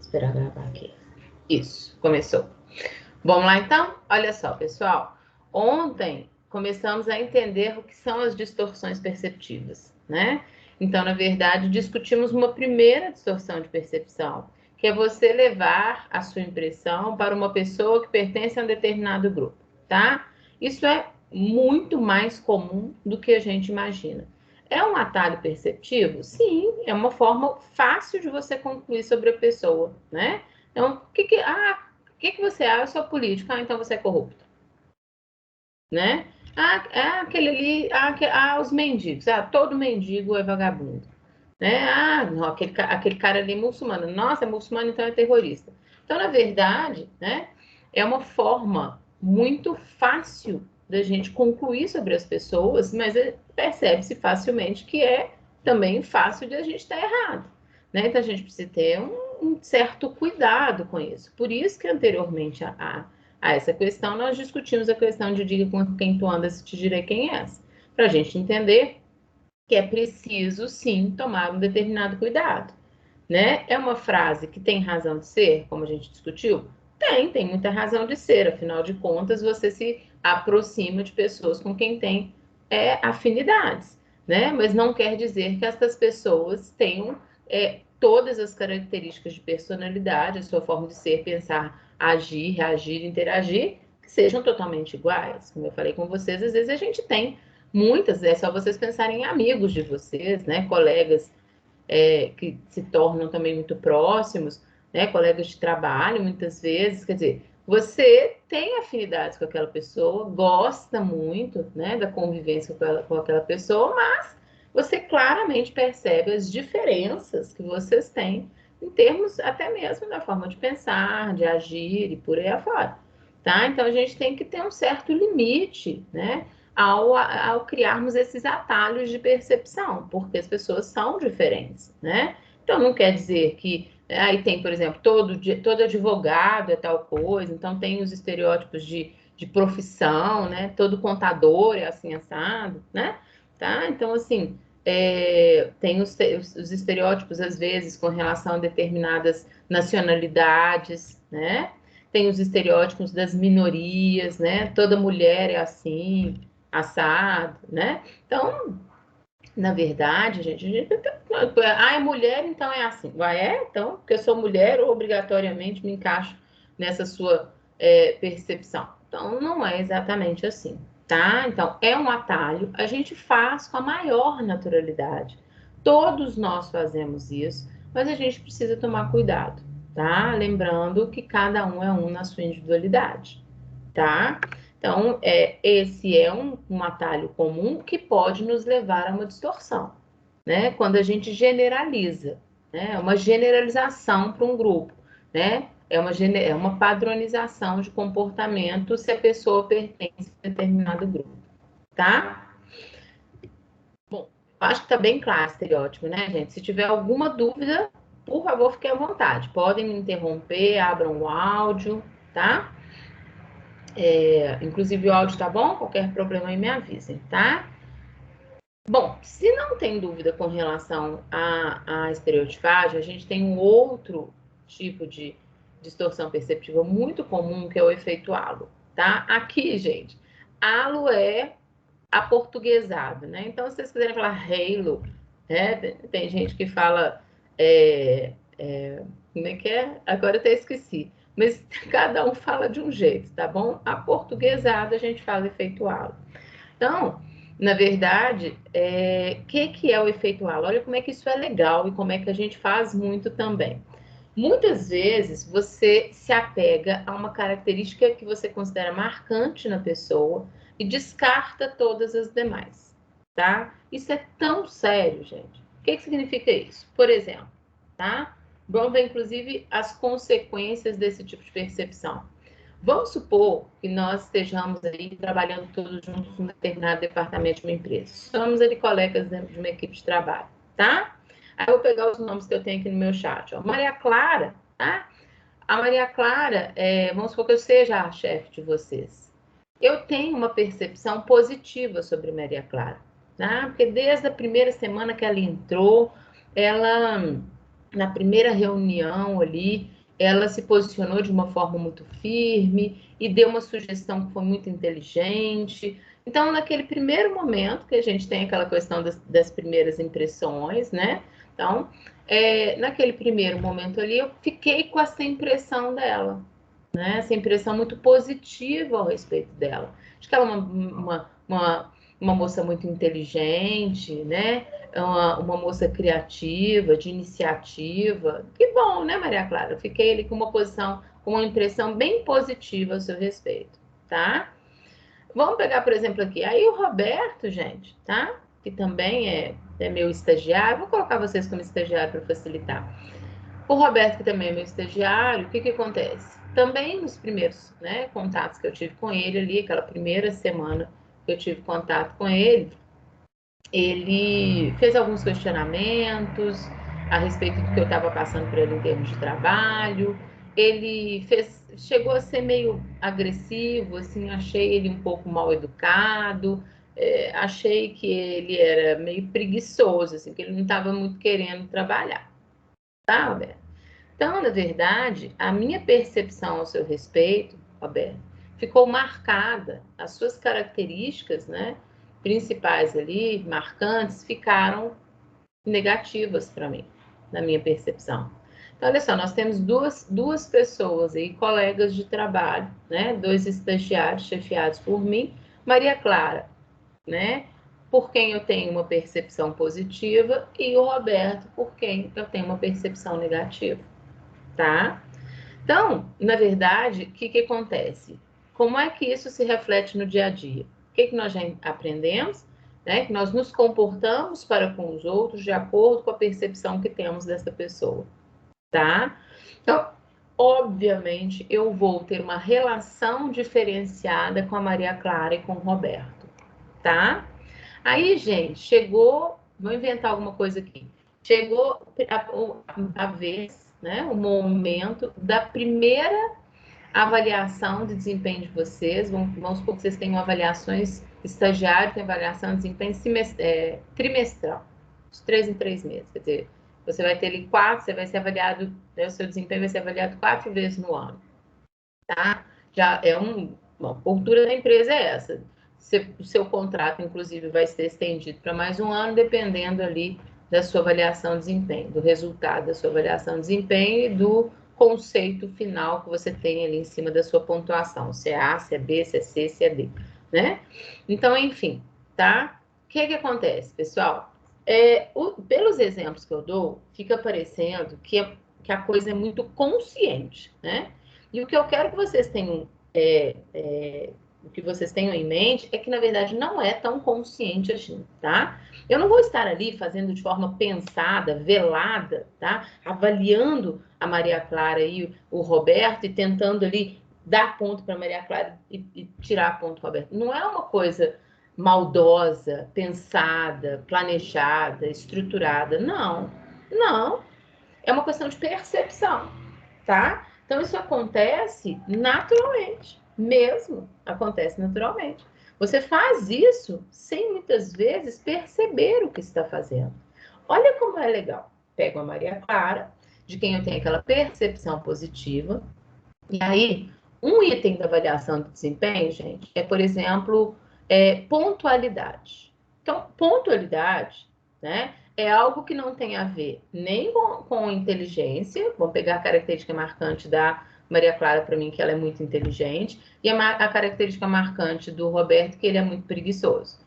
Esperar gravar aqui. Isso, começou. Vamos lá então? Olha só, pessoal. Ontem começamos a entender o que são as distorções perceptivas, né? Então, na verdade, discutimos uma primeira distorção de percepção, que é você levar a sua impressão para uma pessoa que pertence a um determinado grupo, tá? Isso é muito mais comum do que a gente imagina. É um atalho perceptivo? Sim, é uma forma fácil de você concluir sobre a pessoa, né? Então, o que você é? Eu sou político, então você é corrupto, né? Aquele ali, os mendigos, todo mendigo é vagabundo, né? Não, aquele cara ali é muçulmano, nossa, é muçulmano, então é terrorista. Então, na verdade, né, é uma forma muito fácil da gente concluir sobre as pessoas, mas percebe-se facilmente que é também fácil de a gente estar errado, né? Então, a gente precisa ter um certo cuidado com isso. Por isso que anteriormente a essa questão, nós discutimos a questão de diga com quem tu andas, te direi quem és, para a gente entender que é preciso, sim, tomar um determinado cuidado, né? É uma frase que tem razão de ser, como a gente discutiu? Tem muita razão de ser, afinal de contas, você se aproxima de pessoas com quem tem afinidades, né? Mas não quer dizer que essas pessoas tenham todas as características de personalidade, a sua forma de ser, pensar, agir, reagir, interagir, que sejam totalmente iguais. Como eu falei com vocês, às vezes a gente tem muitas, é só vocês pensarem em amigos de vocês, né? Colegas que se tornam também muito próximos, né? Colegas de trabalho, muitas vezes, quer dizer, você tem afinidades com aquela pessoa, gosta muito, né, da convivência com aquela pessoa, mas você claramente percebe as diferenças que vocês têm em termos até mesmo da forma de pensar, de agir e por aí afora, tá? Então a gente tem que ter um certo limite, né? Ao criarmos esses atalhos de percepção, porque as pessoas são diferentes, né? Então, não quer dizer que aí tem, por exemplo, todo advogado é tal coisa, então tem os estereótipos de profissão, né? Todo contador é assim assado, né? Tá? Então, assim, tem os estereótipos, às vezes, com relação a determinadas nacionalidades, né? Tem os estereótipos das minorias, né? Toda mulher é assim, assado, né? Então, na verdade, gente, é mulher, então é assim. Então, porque eu sou mulher, obrigatoriamente me encaixo nessa sua percepção. Então, não é exatamente assim, tá? Então, é um atalho, a gente faz com a maior naturalidade. Todos nós fazemos isso, mas a gente precisa tomar cuidado, tá? Lembrando que cada um é um na sua individualidade, tá? Então, esse é um atalho comum que pode nos levar a uma distorção, né? Quando a gente generaliza, né? É uma generalização para um grupo, né? É uma padronização de comportamento se a pessoa pertence a determinado grupo, tá? Bom, acho que está bem claro o estereótipo, né, gente? Se tiver alguma dúvida, por favor, fiquem à vontade. Podem me interromper, abram o áudio, tá? Inclusive o áudio tá bom? Qualquer problema aí me avisem, tá? Bom, se não tem dúvida com relação à estereotipagem, a gente tem um outro tipo de distorção perceptiva muito comum, que é o efeito halo, tá? Aqui, gente, halo é aportuguesado, né? Então, se vocês quiserem falar halo, né? Tem gente que fala como é que é? Agora eu até esqueci. Mas cada um fala de um jeito, tá bom? Aportuguesado a gente fala efeito halo. Então, na verdade, que é o efeito halo? Olha como é que isso é legal e como é que a gente faz muito também. Muitas vezes você se apega a uma característica que você considera marcante na pessoa e descarta todas as demais, tá? Isso é tão sério, gente. O que significa isso? Por exemplo, tá? Vamos ver, inclusive, as consequências desse tipo de percepção. Vamos supor que nós estejamos aí trabalhando todos juntos em determinado departamento de uma empresa. Somos ali colegas dentro de uma equipe de trabalho, tá? Aí eu vou pegar os nomes que eu tenho aqui no meu chat. Ó. Maria Clara, tá? A Maria Clara, vamos supor que eu seja a chefe de vocês. Eu tenho uma percepção positiva sobre Maria Clara, tá? Porque desde a primeira semana que ela entrou, ela, na primeira reunião ali, ela se posicionou de uma forma muito firme e deu uma sugestão que foi muito inteligente. Então, naquele primeiro momento, que a gente tem aquela questão das primeiras impressões, né? Então, naquele primeiro momento ali, eu fiquei com essa impressão dela, né? Essa impressão muito positiva ao respeito dela. Acho que ela é uma moça muito inteligente, né? Uma moça criativa, de iniciativa. Que bom, né, Maria Clara? Eu fiquei ali com uma posição, com uma impressão bem positiva a seu respeito, tá? Vamos pegar, por exemplo, aqui. Aí o Roberto, gente, tá? Que também é meu estagiário. Vou colocar vocês como estagiário para facilitar. O Roberto, que também é meu estagiário, o que acontece? Também nos primeiros, né, contatos que eu tive com ele ali, aquela primeira semana que eu tive contato com ele fez alguns questionamentos a respeito do que eu estava passando por ele em termos de trabalho. Chegou a ser meio agressivo, assim, achei ele um pouco mal educado, achei que ele era meio preguiçoso, assim, que ele não estava muito querendo trabalhar, tá, Roberto? Então, na verdade, a minha percepção ao seu respeito, Roberto, ficou marcada, as suas características, né, principais ali, marcantes, ficaram negativas para mim, na minha percepção. Então, olha só, nós temos duas pessoas aí, colegas de trabalho, né, dois estagiários chefiados por mim, Maria Clara, né, por quem eu tenho uma percepção positiva, e o Roberto, por quem eu tenho uma percepção negativa, tá? Então, na verdade, o que acontece? Como é que isso se reflete no dia a dia? O que nós já aprendemos? Né? Que nós nos comportamos para com os outros de acordo com a percepção que temos dessa pessoa, tá? Então, obviamente, eu vou ter uma relação diferenciada com a Maria Clara e com o Roberto, tá? Aí, gente, chegou, vou inventar alguma coisa aqui. Chegou a vez, né, o momento da primeira avaliação de desempenho de vocês. Vamos supor que vocês tenham avaliações, estagiário tem avaliação de desempenho trimestral, de 3 em 3 meses. Quer dizer, você vai ter ali 4, você vai ser avaliado, né, o seu desempenho vai ser avaliado 4 vezes no ano, tá? Já é uma cultura da empresa é essa. O seu contrato, inclusive, vai ser estendido para mais um ano, dependendo ali da sua avaliação de desempenho, do resultado da sua avaliação de desempenho e do conceito final que você tem ali em cima da sua pontuação, se é A, se é B, se é C, se é D, né? Então, enfim, tá? O que acontece, pessoal? Pelos exemplos que eu dou, fica parecendo que a coisa é muito consciente, né? E o que eu quero que vocês tenham, o que vocês tenham em mente é que, na verdade, não é tão consciente assim, tá? Eu não vou estar ali fazendo de forma pensada, velada, tá? Avaliando a Maria Clara e o Roberto e tentando ali dar ponto para Maria Clara e tirar ponto do Roberto. Não é uma coisa maldosa, pensada, planejada, estruturada. Não, não. É uma questão de percepção, tá? Então, isso acontece naturalmente, mesmo acontece naturalmente. Você faz isso sem muitas vezes perceber o que está fazendo. Olha como é legal. Pego a Maria Clara, de quem eu tenho aquela percepção positiva, e aí, um item da avaliação de desempenho, gente, é, por exemplo, pontualidade. Então, pontualidade, né, é algo que não tem a ver nem com inteligência. Vamos pegar a característica marcante da Maria Clara para mim, que ela é muito inteligente, e a característica marcante do Roberto, que ele é muito preguiçoso,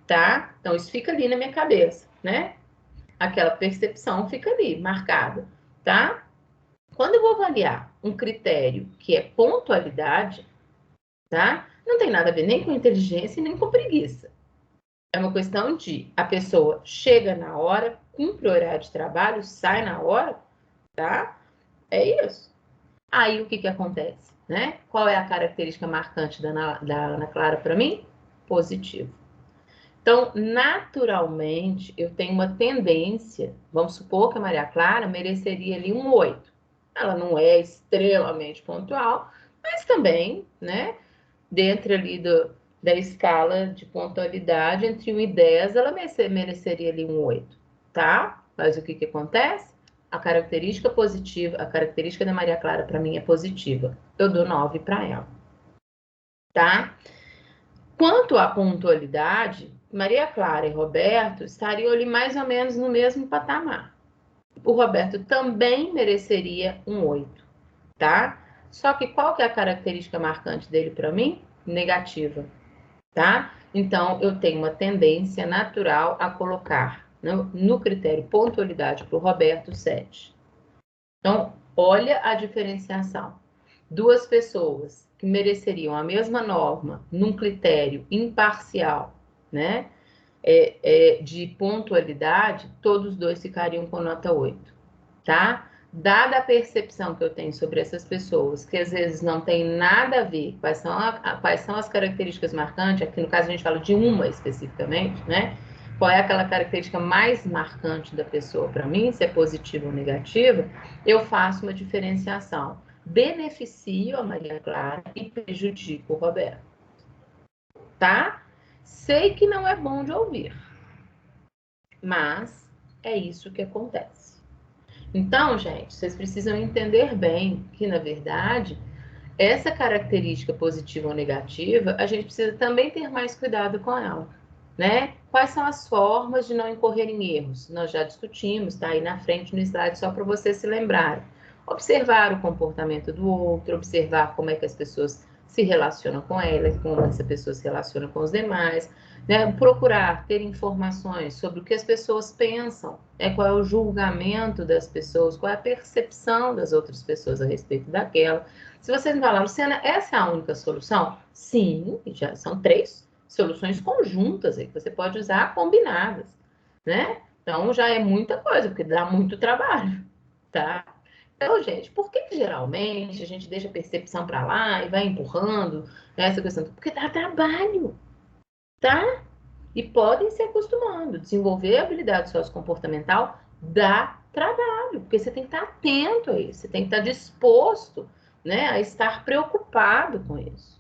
tá? Então, isso fica ali na minha cabeça, né? Aquela percepção fica ali, marcada, tá? Quando eu vou avaliar um critério que é pontualidade, tá? Não tem nada a ver nem com inteligência nem com preguiça. É uma questão de a pessoa chega na hora, cumpre o horário de trabalho, sai na hora, tá? É isso. Aí o que acontece, né? Qual é a característica marcante da Ana Clara para mim? Positivo. Então, naturalmente, eu tenho uma tendência, vamos supor que a Maria Clara mereceria ali um 8. Ela não é extremamente pontual, mas também, né, dentro ali da escala de pontualidade, entre 1 e 10, ela mereceria ali um 8, tá? Mas o que acontece? a característica positiva, a característica da Maria Clara para mim é positiva. Eu dou 9 para ela. Tá? Quanto à pontualidade, Maria Clara e Roberto estariam ali mais ou menos no mesmo patamar. O Roberto também mereceria um 8, tá? Só que qual que é a característica marcante dele para mim? Negativa, tá? Então, eu tenho uma tendência natural a colocar no critério pontualidade para o Roberto 7. Então, olha a diferenciação. Duas pessoas que mereceriam a mesma norma num critério imparcial, né? De pontualidade, todos dois ficariam com nota 8, tá? Dada a percepção que eu tenho sobre essas pessoas, que às vezes não tem nada a ver, quais são as características marcantes, aqui no caso a gente fala de uma especificamente, né? Qual é aquela característica mais marcante da pessoa para mim, se é positiva ou negativa, eu faço uma diferenciação. Beneficio a Maria Clara e prejudico o Roberto, tá? Sei que não é bom de ouvir, mas é isso que acontece. Então, gente, vocês precisam entender bem que, na verdade, essa característica positiva ou negativa, a gente precisa também ter mais cuidado com ela, né? Quais são as formas de não incorrer em erros? Nós já discutimos, tá aí na frente no slide, só para vocês se lembrarem. Observar o comportamento do outro, observar como é que as pessoas se relacionam com ela, como essa pessoa se relaciona com os demais, né? Procurar ter informações sobre o que as pessoas pensam, né? Qual é o julgamento das pessoas, qual é a percepção das outras pessoas a respeito daquela. Se vocês me falaram, Luciana, essa é a única solução? Sim, já são 3 soluções conjuntas aí, que você pode usar combinadas, né? Então já é muita coisa, porque dá muito trabalho, tá? Então, gente, por que geralmente a gente deixa a percepção para lá e vai empurrando, né, essa questão? Porque dá trabalho, tá? E podem se acostumando. Desenvolver a habilidade sociocomportamental dá trabalho, porque você tem que estar atento a isso, você tem que estar disposto, né, a estar preocupado com isso.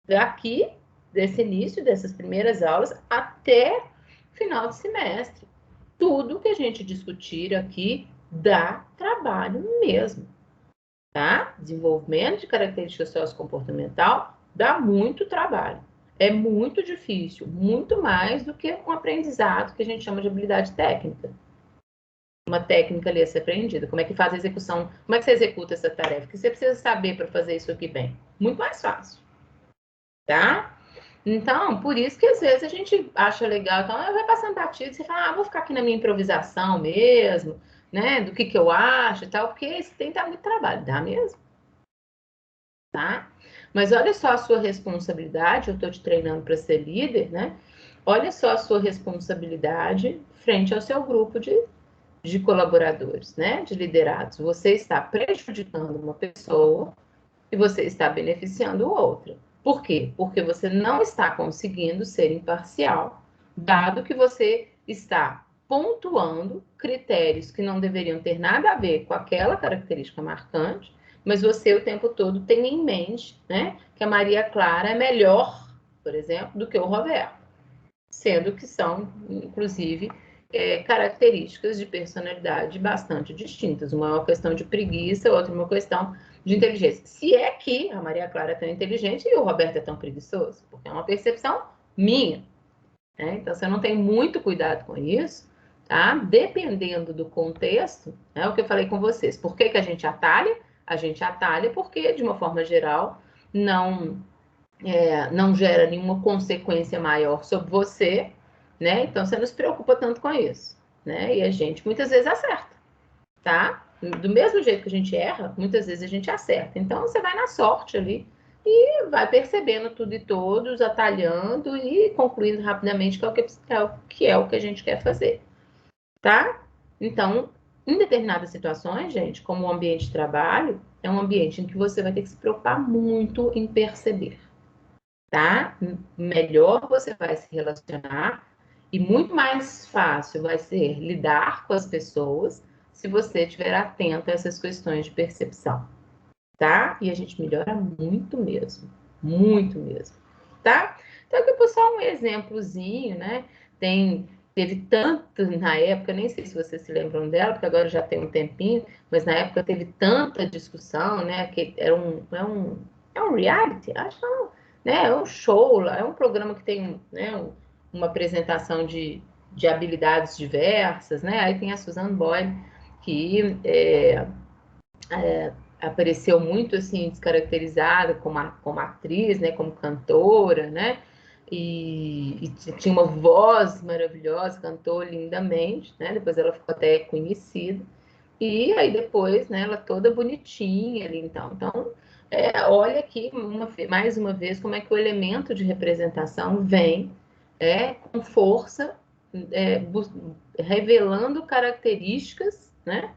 Daqui, desse início, dessas primeiras aulas, até final de semestre. Tudo que a gente discutir aqui dá trabalho mesmo, tá? Desenvolvimento de características sociocomportamental dá muito trabalho. É muito difícil, muito mais do que um aprendizado que a gente chama de habilidade técnica. Uma técnica ali a ser aprendida. Como é que faz a execução? Como é que você executa essa tarefa? O que você precisa saber para fazer isso aqui bem? Muito mais fácil, tá? Então, por isso que às vezes a gente acha legal, então vai passando batido, você fala, vou ficar aqui na minha improvisação mesmo, né? Do que eu acho e tal, porque isso tem que dar muito trabalho, dá mesmo, tá? Mas olha só a sua responsabilidade, eu tô te treinando para ser líder, né? Olha só a sua responsabilidade frente ao seu grupo de colaboradores, né? De liderados. Você está prejudicando uma pessoa e você está beneficiando outra. Por quê? Porque você não está conseguindo ser imparcial, dado que você está pontuando critérios que não deveriam ter nada a ver com aquela característica marcante, mas você o tempo todo tem em mente, né, que a Maria Clara é melhor, por exemplo, do que o Roberto, sendo que são, inclusive, características de personalidade bastante distintas. Uma é uma questão de preguiça, outra é uma questão de inteligência. Se é que a Maria Clara é tão inteligente e o Roberto é tão preguiçoso, porque é uma percepção minha, né? Então, você não tem muito cuidado com isso, tá? Dependendo do contexto, é o que eu falei com vocês. Por que a gente atalha? A gente atalha porque, de uma forma geral, não gera nenhuma consequência maior sobre você, né? Então você não se preocupa tanto com isso, né? E a gente muitas vezes acerta, tá? Do mesmo jeito que a gente erra, muitas vezes a gente acerta. Então você vai na sorte ali e vai percebendo tudo e todos, atalhando e concluindo rapidamente que é o que a gente quer fazer, tá? Então, em determinadas situações, gente, como o ambiente de trabalho, é um ambiente em que você vai ter que se preocupar muito em perceber, tá? Melhor você vai se relacionar e muito mais fácil vai ser lidar com as pessoas se você estiver atento a essas questões de percepção, tá? E a gente melhora muito mesmo, tá? Então, aqui foi só um exemplozinho, né? Tem teve tanto na época, nem sei se vocês se lembram dela, porque agora já tem um tempinho, mas na época teve tanta discussão, né? Que é um reality, acho que né? É um show, é um programa que tem, né, uma apresentação de habilidades diversas, né? Aí tem a Susan Boyle, que apareceu muito assim descaracterizada como atriz, né, como cantora, né, e tinha uma voz maravilhosa, cantou lindamente, né, depois ela ficou até conhecida, e aí depois, né, ela toda bonitinha ali, então olha aqui mais uma vez como é que o elemento de representação vem com força, é, revelando características, né,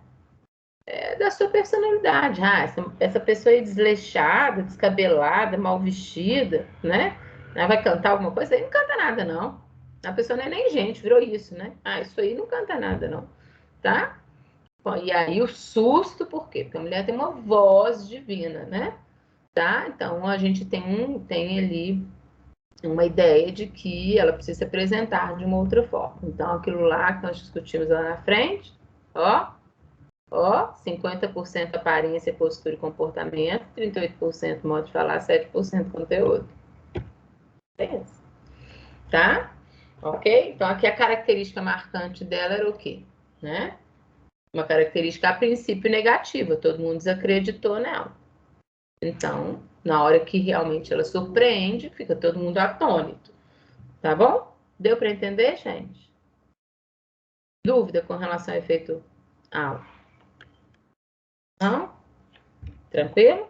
da sua personalidade. Ah, essa pessoa é desleixada, descabelada, mal vestida, né? Ela vai cantar alguma coisa? Aí não canta nada, não. A pessoa não é nem gente, virou isso, né? Ah, isso aí não canta nada, não. Tá? Bom, e aí o susto, por quê? Porque a mulher tem uma voz divina, né? Tá? Então a gente tem ali uma ideia de que ela precisa se apresentar de uma outra forma. Então aquilo lá que nós discutimos lá na frente, ó, 50% aparência, postura e comportamento, 38% modo de falar, 7% conteúdo. Pensa. Tá? Ok? Então, aqui a característica marcante dela era o quê? Né? Uma característica, a princípio, negativa. Todo mundo desacreditou nela. Então, na hora que realmente ela surpreende, fica todo mundo atônito. Tá bom? Deu para entender, gente? Dúvida com relação ao efeito aula? Não? Tranquilo?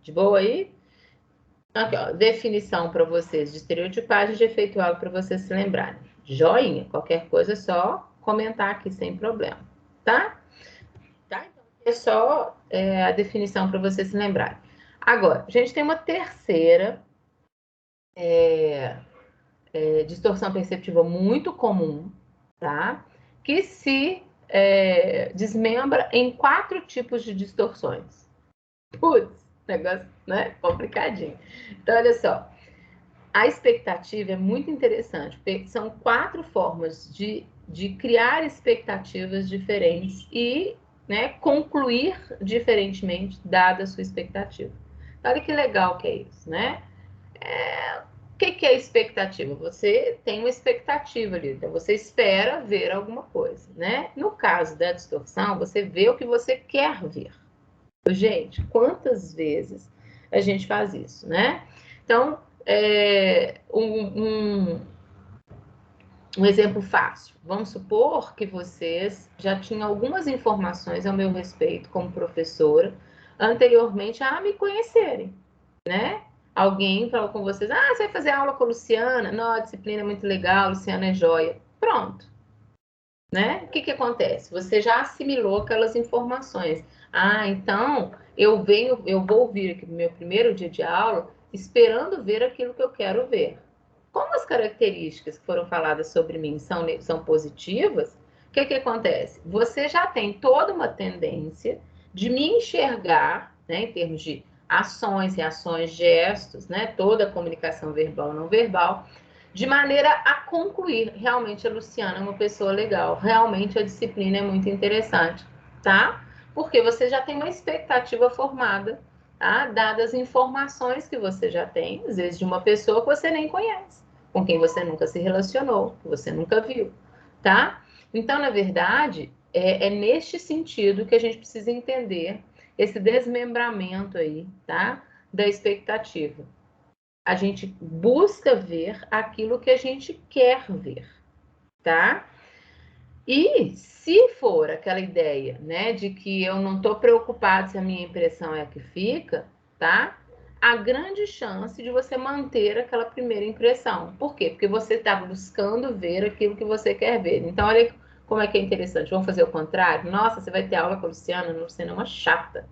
De boa aí? Aqui, ó, definição para vocês de estereotipagem de efeito algo para vocês se lembrarem. Joinha, qualquer coisa é só comentar aqui sem problema, tá? Tá? Então, é só a definição para vocês se lembrarem. Agora, a gente tem uma terceira distorção perceptiva muito comum, tá? Que se desmembra em 4 tipos de distorções. Putz, negócio, né? Complicadinho. Então, olha só. A expectativa é muito interessante, porque são 4 formas de criar expectativas diferentes e, né, concluir diferentemente, dada a sua expectativa. Olha que legal que é isso, né? O que é expectativa? Você tem uma expectativa ali, então você espera ver alguma coisa, né? No caso da distorção, você vê o que você quer ver. Gente, quantas vezes a gente faz isso, né? Então, um exemplo fácil. Vamos supor que vocês já tinham algumas informações ao meu respeito como professora anteriormente a me conhecerem, né? Alguém falou com vocês, você vai fazer aula com a Luciana? Não, a disciplina é muito legal, a Luciana é joia. Pronto, né? O que acontece? Você já assimilou aquelas informações. Então eu vou vir aqui no meu primeiro dia de aula esperando ver aquilo que eu quero ver. Como as características que foram faladas sobre mim são positivas, o que acontece? Você já tem toda uma tendência de me enxergar, né, em termos de ações, reações, gestos, né, toda a comunicação verbal e não verbal, de maneira a concluir, realmente a Luciana é uma pessoa legal, realmente a disciplina é muito interessante, tá? Porque você já tem uma expectativa formada, tá? Dadas as informações que você já tem, às vezes de uma pessoa que você nem conhece, com quem você nunca se relacionou, que você nunca viu, tá? Então, na verdade, é neste sentido que a gente precisa entender esse desmembramento aí, tá? Da expectativa. A gente busca ver aquilo que a gente quer ver, tá? E se for aquela ideia, né, de que eu não estou preocupado se a minha impressão é a que fica, tá? Há grande chance de você manter aquela primeira impressão. Por quê? Porque você está buscando ver aquilo que você quer ver. Então, olha como é que é interessante. Vamos fazer o contrário? Nossa, você vai ter aula com a Luciana? A Luciana é uma chata.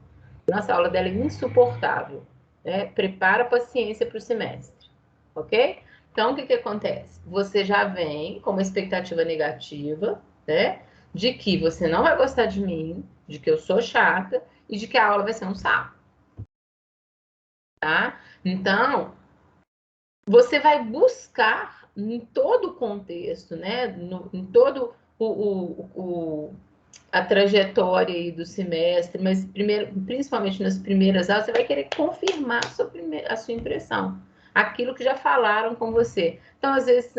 Nossa, a aula dela é insuportável. Né? Prepara a paciência para o semestre, ok? Então, o que acontece? Você já vem com uma expectativa negativa, né? De que você não vai gostar de mim, de que eu sou chata e de que a aula vai ser um saco, tá? Então, você vai buscar em todo o contexto, né? Em todo a trajetória aí do semestre, mas primeiro, principalmente nas primeiras aulas, você vai querer confirmar a sua impressão, aquilo que já falaram com você. Então, às vezes,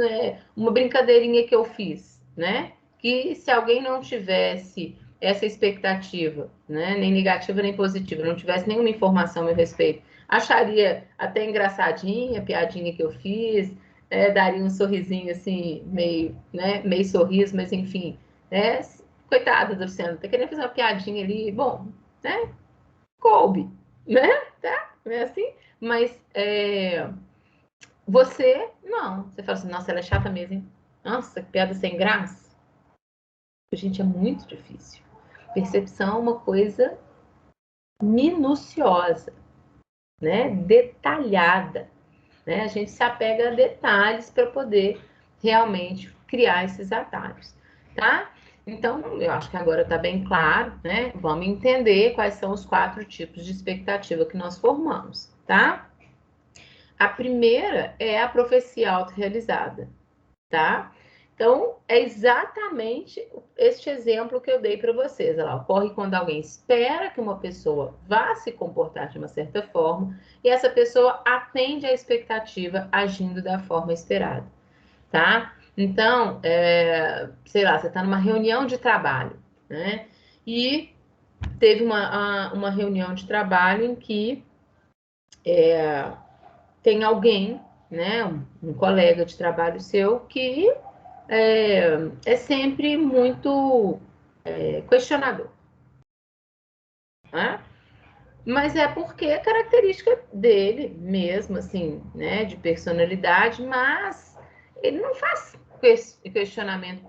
uma brincadeirinha que eu fiz, né? Que se alguém não tivesse essa expectativa, né? Nem negativa nem positiva, não tivesse nenhuma informação a meu respeito, acharia até engraçadinha a piadinha que eu fiz, daria um sorrisinho assim, meio, né? Meio sorriso, mas enfim, né? Coitada do Luciano, tá querendo fazer uma piadinha ali, bom, né? Coube, né? Tá? Não é assim? Mas você, não. Você fala assim, nossa, ela é chata mesmo, hein? Nossa, que piada sem graça. Gente, é muito difícil. Percepção é uma coisa minuciosa, né? Detalhada, né? A gente se apega a detalhes para poder realmente criar esses atalhos, tá? Então, eu acho que agora está bem claro, né? Vamos entender quais são os 4 tipos de expectativa que nós formamos, tá? A primeira é a profecia autorrealizada, tá? Então, é exatamente este exemplo que eu dei para vocês. Ela ocorre quando alguém espera que uma pessoa vá se comportar de uma certa forma e essa pessoa atende à expectativa agindo da forma esperada, tá? Então, sei lá, você está numa reunião de trabalho, né? E teve uma reunião de trabalho em que tem alguém, né? Um colega de trabalho seu que é sempre muito questionador, né? Mas é porque é característica dele mesmo, assim, né? De personalidade, mas ele não faz questionamento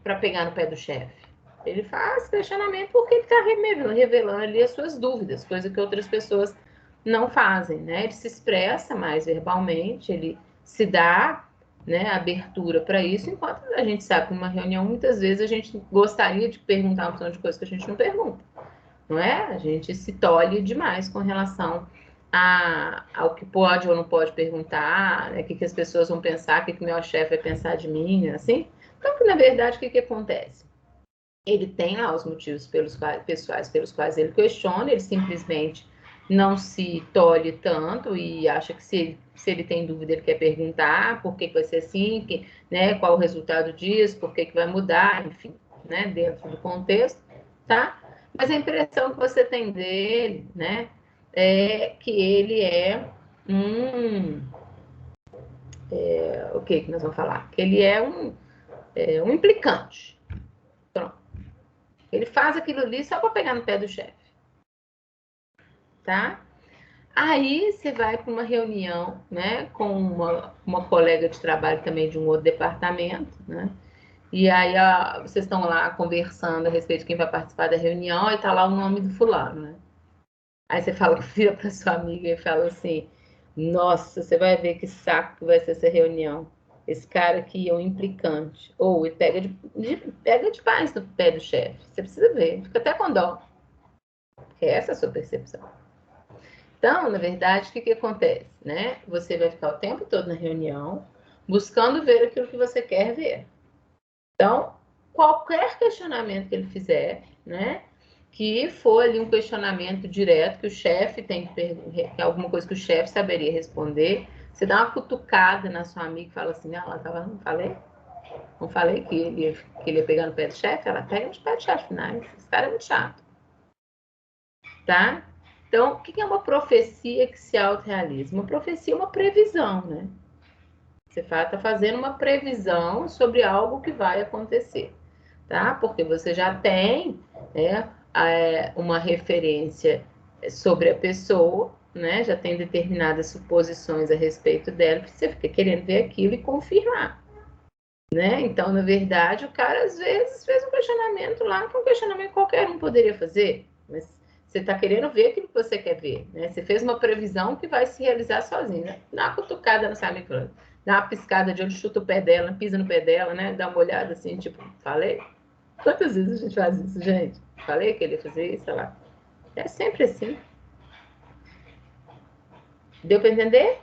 para pegar no pé do chefe. Ele faz questionamento porque ele está revelando ali as suas dúvidas, coisa que outras pessoas não fazem, né? Ele se expressa mais verbalmente, ele se dá, né, abertura para isso, enquanto a gente sabe que numa reunião, muitas vezes a gente gostaria de perguntar um montão de coisas que a gente não pergunta, não é? A gente se tolhe demais com relação ao que pode ou não pode perguntar, né? O que as pessoas vão pensar, o que o meu chefe vai pensar de mim, assim. Então, que, na verdade, o que acontece? Ele tem lá os motivos pessoais pelos quais ele questiona, ele simplesmente não se tolhe tanto e acha que se ele tem dúvida, ele quer perguntar por que vai ser assim, né, qual o resultado disso, por que vai mudar, enfim, né, dentro do contexto, tá? Mas a impressão que você tem dele, né, é que ele é o que nós vamos falar? Que ele é um implicante. Pronto. Ele faz aquilo ali só para pegar no pé do chefe, tá? Aí você vai para uma reunião, né, com uma colega de trabalho também de um outro departamento, né? E aí vocês estão lá conversando a respeito de quem vai participar da reunião e tá lá o nome do fulano, né? Aí você fala, vira para sua amiga e fala assim: nossa, você vai ver que saco que vai ser essa reunião. Esse cara aqui é um implicante. Ou ele pega de paz no pé do chefe. Você precisa ver, fica até com dó. Porque essa é a sua percepção. Então, na verdade, o que acontece? Né? Você vai ficar o tempo todo na reunião buscando ver aquilo que você quer ver. Então, qualquer questionamento que ele fizer, né? Que for ali um questionamento direto, que o chefe tem que alguma coisa que o chefe saberia responder, você dá uma cutucada na sua amiga e fala assim, ela tava, não falei? Não falei que ele ia pegar no pé do chefe? Ela pega no pé do chefe, não. Esse cara é muito chato. Tá? Então, o que é uma profecia que se autorrealiza? Uma profecia é uma previsão, né? Você está fazendo uma previsão sobre algo que vai acontecer, tá? Porque você já tem, né, uma referência sobre a pessoa, né? Já tem determinadas suposições a respeito dela, você fica querendo ver aquilo e confirmar, né? Então, na verdade, o cara às vezes fez um questionamento lá que um questionamento qualquer um poderia fazer, mas você está querendo ver aquilo que você quer ver, né? Você fez uma previsão que vai se realizar sozinho, né? Dá uma cutucada no sabe, dá uma piscada de olho, chuta o pé dela, pisa no pé dela, né? Dá uma olhada assim, tipo, falei? Quantas vezes a gente faz isso, gente? Falei que ele ia fazer isso, sei lá. É sempre assim. Deu para entender?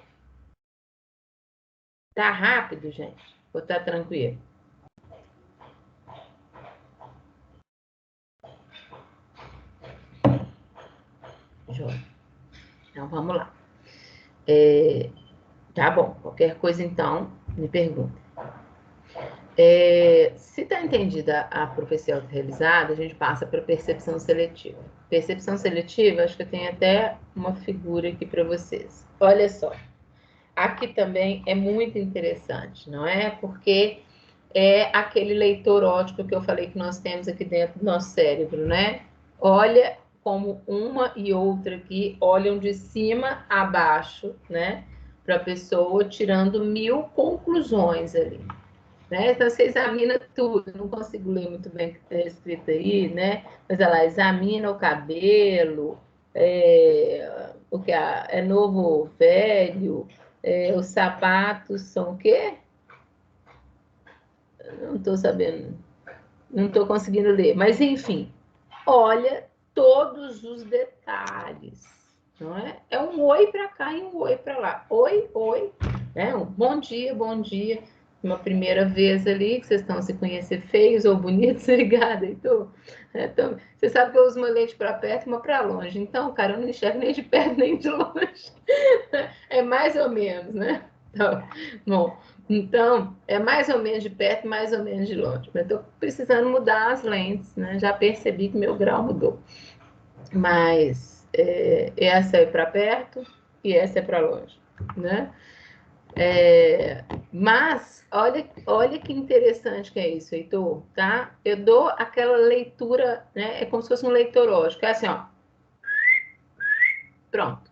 Tá rápido, gente? Ou tá tranquilo? Joia. Então, vamos lá. Tá bom. Qualquer coisa, então, me pergunta. Se está entendida a profecia autorrealizada, a gente passa para percepção seletiva. Percepção seletiva, acho que eu tenho até uma figura aqui para vocês. Olha só. Aqui também é muito interessante, não é? Porque é aquele leitor óptico que eu falei que nós temos aqui dentro do nosso cérebro, né? Olha como uma e outra aqui olham de cima a baixo, né? Para a pessoa, tirando 1000 conclusões ali. Né? Então, você examina tudo. Não consigo ler muito bem o que está escrito aí, né? Mas ela examina o cabelo, o que é novo, velho, os sapatos são o quê? Não estou sabendo, não estou conseguindo ler. Mas, enfim, olha todos os detalhes. Não é? É um oi para cá e um oi para lá. Oi, oi. Né? Um bom dia, bom dia. Uma primeira vez ali, que vocês estão se conhecer feios ou bonitos, ligado, Heitor? Então, você sabe que eu uso uma lente para perto e uma para longe. Então, cara, eu não enxergo nem de perto nem de longe. É mais ou menos, né? Então, bom, então, é mais ou menos de perto, mais ou menos de longe. Mas estou precisando mudar as lentes, né? Já percebi que meu grau mudou. Mas essa é para perto e essa é para longe, né? Mas olha que interessante que é isso, Heitor, tá? Eu dou aquela leitura, né? É como se fosse um leitorológico, é assim, ó. Pronto.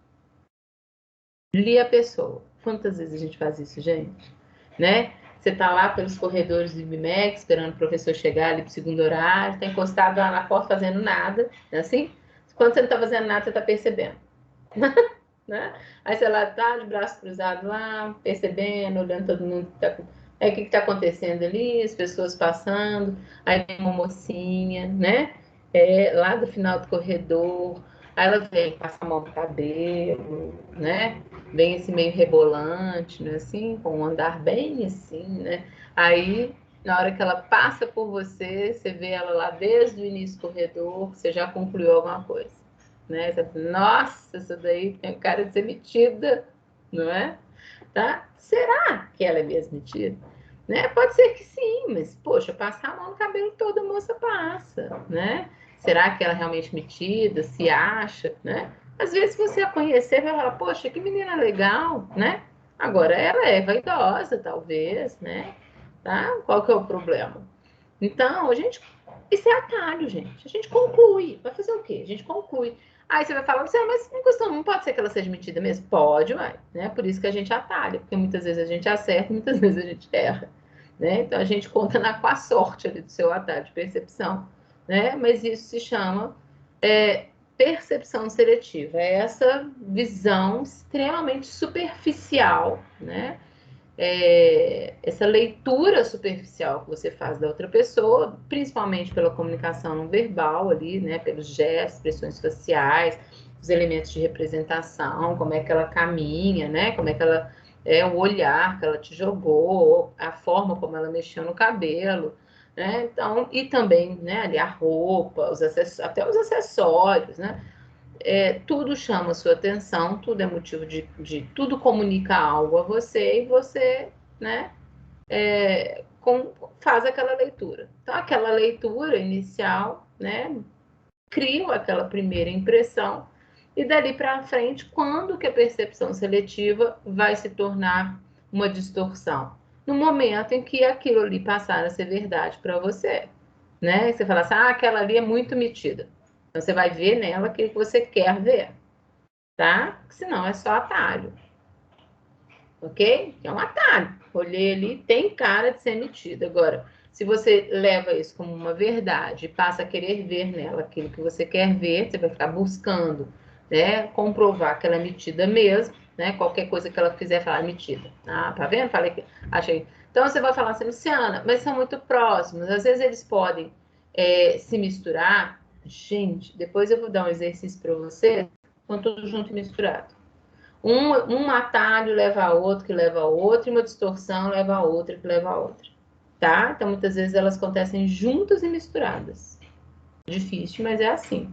Li a pessoa. Quantas vezes a gente faz isso, gente? Né? Você tá lá pelos corredores do IBMEC, esperando o professor chegar ali pro segundo horário, tá encostado lá na porta fazendo nada, né? Assim? Quando você não tá fazendo nada, você tá percebendo. Né? Aí você lá tá de braço cruzado lá, percebendo, olhando todo mundo que tá. Aí o que está acontecendo ali? As pessoas passando, aí tem uma mocinha, né? Lá do final do corredor, aí ela vem, passa a mão no cabelo, né? Vem esse meio rebolante, né? Assim, com um andar bem assim, né? Aí, na hora que ela passa por você, você vê ela lá desde o início do corredor, você já concluiu alguma coisa, né? Você fala, nossa, essa daí tem cara de ser metida, não é? Tá? Será que ela é mesmo metida? Né? Pode ser que sim, mas, poxa, passar a mão no cabelo toda moça passa, né? Será que ela é realmente metida? Se acha, né? Às vezes você a conhecer vai falar, poxa, que menina legal, né? Agora ela é vaidosa, talvez, né? Tá? Qual que é o problema? Então, a gente. Isso é atalho, gente. A gente conclui. Vai fazer o quê? A gente conclui. Aí você vai falar, mas não costuma, não pode ser que ela seja metida mesmo? Pode, vai. Né? Por isso que a gente atalha, porque muitas vezes a gente acerta, muitas vezes a gente erra. Né? Então a gente conta com a sorte ali do seu atalho de percepção. Né? Mas isso se chama percepção seletiva. É essa visão extremamente superficial, né? Essa leitura superficial que você faz da outra pessoa, principalmente pela comunicação não verbal ali, né, pelos gestos, expressões faciais, os elementos de representação, como é que ela caminha, né, como é que ela o olhar que ela te jogou, a forma como ela mexeu no cabelo, né, então, e também, né, ali a roupa, até os acessórios, né, tudo chama sua atenção, tudo é motivo de tudo comunica algo a você e você, né, faz aquela leitura. Então, aquela leitura inicial, né, cria aquela primeira impressão e dali para frente, quando que a percepção seletiva vai se tornar uma distorção? No momento em que aquilo ali passar a ser verdade para você, né? Você fala assim, aquela ali é muito metida. Então, você vai ver nela aquilo que você quer ver, tá? Senão é só atalho, ok? É um atalho. Olhei ali, tem cara de ser metida. Agora, se você leva isso como uma verdade e passa a querer ver nela aquilo que você quer ver, você vai ficar buscando, né? Comprovar que ela é metida mesmo, né? Qualquer coisa que ela fizer, falar metida. Ah, tá vendo? Falei que achei. Então você vai falar assim, Luciana, mas são muito próximos. Às vezes eles podem se misturar. Gente, depois eu vou dar um exercício para você, com tudo junto e misturado. Um atalho leva a outro, que leva a outro, e uma distorção leva a outra, que leva a outra, tá? Então, muitas vezes elas acontecem juntas e misturadas. Difícil, mas é assim,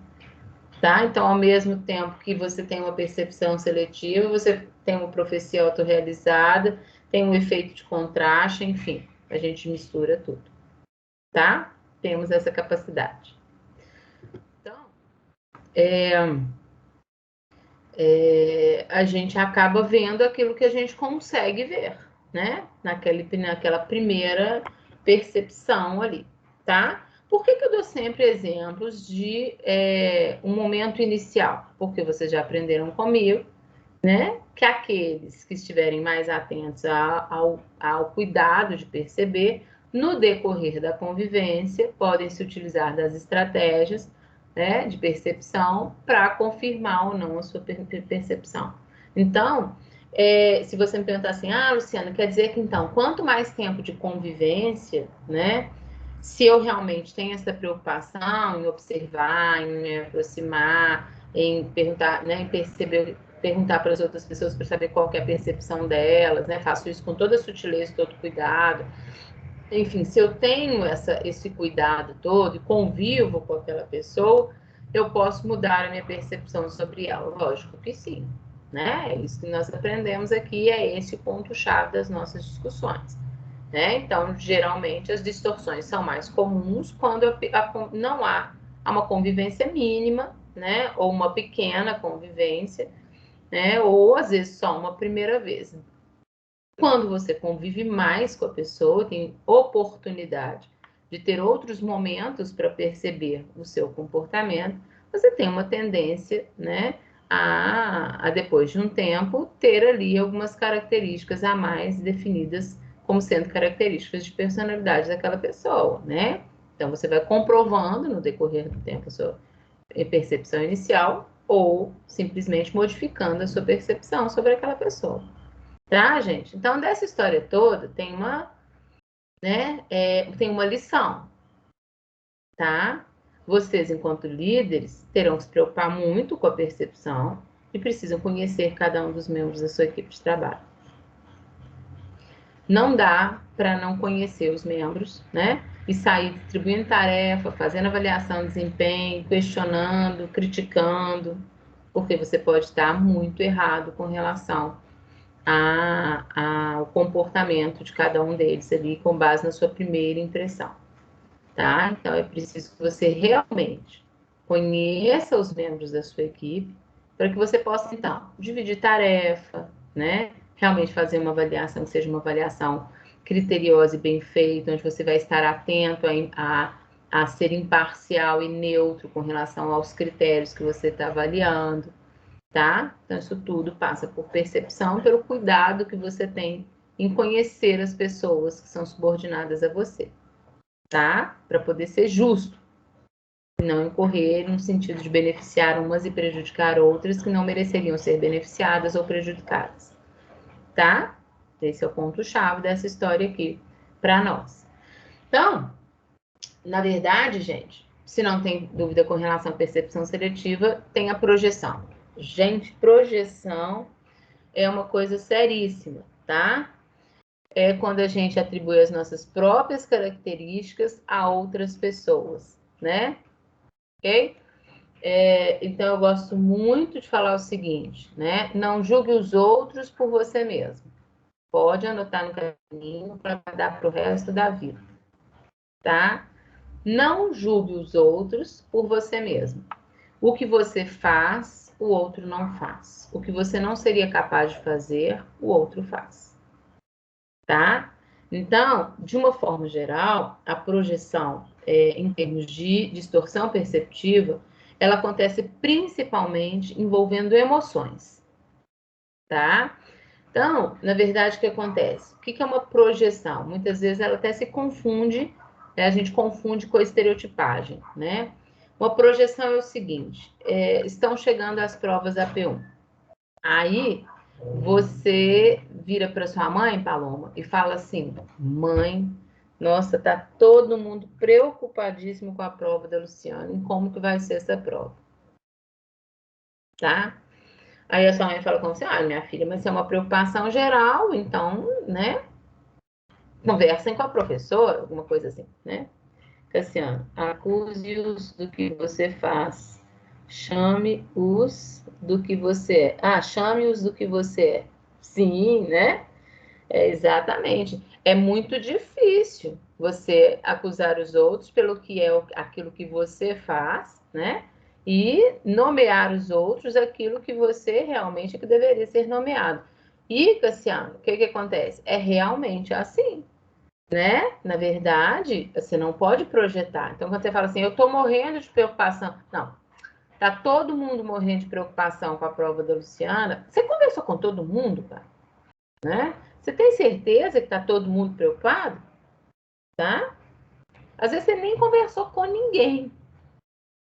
tá? Então, ao mesmo tempo que você tem uma percepção seletiva, você tem uma profecia autorrealizada, tem um efeito de contraste, enfim, a gente mistura tudo, tá? Temos essa capacidade. Então, a gente acaba vendo aquilo que a gente consegue ver, né? Naquela primeira percepção ali, tá? Por que eu dou sempre exemplos de um momento inicial? Porque vocês já aprenderam comigo, né? Que aqueles que estiverem mais atentos ao cuidado de perceber, no decorrer da convivência, podem se utilizar das estratégias, né, de percepção para confirmar ou não a sua percepção. Então, se você me perguntar assim, Luciana, quer dizer que então, quanto mais tempo de convivência, né, se eu realmente tenho essa preocupação em observar, em me aproximar, em perguntar, né, em perguntar para as outras pessoas para saber qual que é a percepção delas, né? Faço isso com toda a sutileza, todo cuidado. Enfim, se eu tenho esse cuidado todo e convivo com aquela pessoa, eu posso mudar a minha percepção sobre ela. Lógico que sim, né? É isso que nós aprendemos aqui, é esse o ponto-chave das nossas discussões. Né? Então, geralmente, as distorções são mais comuns quando não há uma convivência mínima, né? Ou uma pequena convivência, né? Ou às vezes só uma primeira vez. Quando você convive mais com a pessoa, tem oportunidade de ter outros momentos para perceber o seu comportamento, você tem uma tendência, né, a depois de um tempo, ter ali algumas características a mais definidas como sendo características de personalidade daquela pessoa, né? Então, você vai comprovando no decorrer do tempo a sua percepção inicial ou simplesmente modificando a sua percepção sobre aquela pessoa. Tá, gente? Então, dessa história toda, tem uma, né, tem uma lição, tá? Vocês, enquanto líderes, terão que se preocupar muito com a percepção e precisam conhecer cada um dos membros da sua equipe de trabalho. Não dá para não conhecer os membros, né? E sair distribuindo tarefa, fazendo avaliação de desempenho, questionando, criticando, porque você pode estar muito errado com relação ao comportamento de cada um deles ali, com base na sua primeira impressão, tá? Então, é preciso que você realmente conheça os membros da sua equipe, para que você possa, então, dividir tarefa, né? Realmente fazer uma avaliação que seja uma avaliação criteriosa e bem feita, onde você vai estar atento a ser imparcial e neutro com relação aos critérios que você está avaliando, tá? Então, isso tudo passa por percepção, pelo cuidado que você tem em conhecer as pessoas que são subordinadas a você, tá? Para poder ser justo, e não incorrer no sentido de beneficiar umas e prejudicar outras que não mereceriam ser beneficiadas ou prejudicadas, tá? Esse é o ponto-chave dessa história aqui para nós. Então, na verdade, gente, se não tem dúvida com relação à percepção seletiva, tem a projeção. Gente, projeção é uma coisa seríssima, tá? É quando a gente atribui as nossas próprias características a outras pessoas, né? Ok? Então, eu gosto muito de falar o seguinte, né? Não julgue os outros por você mesmo. Pode anotar no caminho para dar para o resto da vida, tá? Não julgue os outros por você mesmo. O que você faz, o outro não faz. O que você não seria capaz de fazer, o outro faz. Tá? Então, de uma forma geral, a projeção, em termos de distorção perceptiva, ela acontece principalmente envolvendo emoções, tá? Então, na verdade, o que acontece? O que é uma projeção? Muitas vezes ela até se confunde, a gente confunde com a estereotipagem, né? Uma projeção é o seguinte, estão chegando as provas AP1. Aí, você vira para sua mãe, Paloma, e fala assim: mãe, nossa, tá todo mundo preocupadíssimo com a prova da Luciana, em como que vai ser essa prova, tá? Aí a sua mãe fala como assim, ah, minha filha, mas isso é uma preocupação geral, então, né? Conversem com a professora, alguma coisa assim, né? Cassiano, acuse-os do que você faz. Chame-os do que você é. Ah, chame-os do que você é. Sim, né? É exatamente. É muito difícil você acusar os outros pelo que é aquilo que você faz, né? E nomear os outros aquilo que você realmente é que deveria ser nomeado. E, Cassiano, o que que acontece? É realmente assim, né? Na verdade, você não pode projetar. Então, quando você fala assim, eu tô morrendo de preocupação. Não, tá todo mundo morrendo de preocupação com a prova da Luciana. Você conversou com todo mundo, cara, né? Você tem certeza que tá todo mundo preocupado? Tá? Às vezes você nem conversou com ninguém.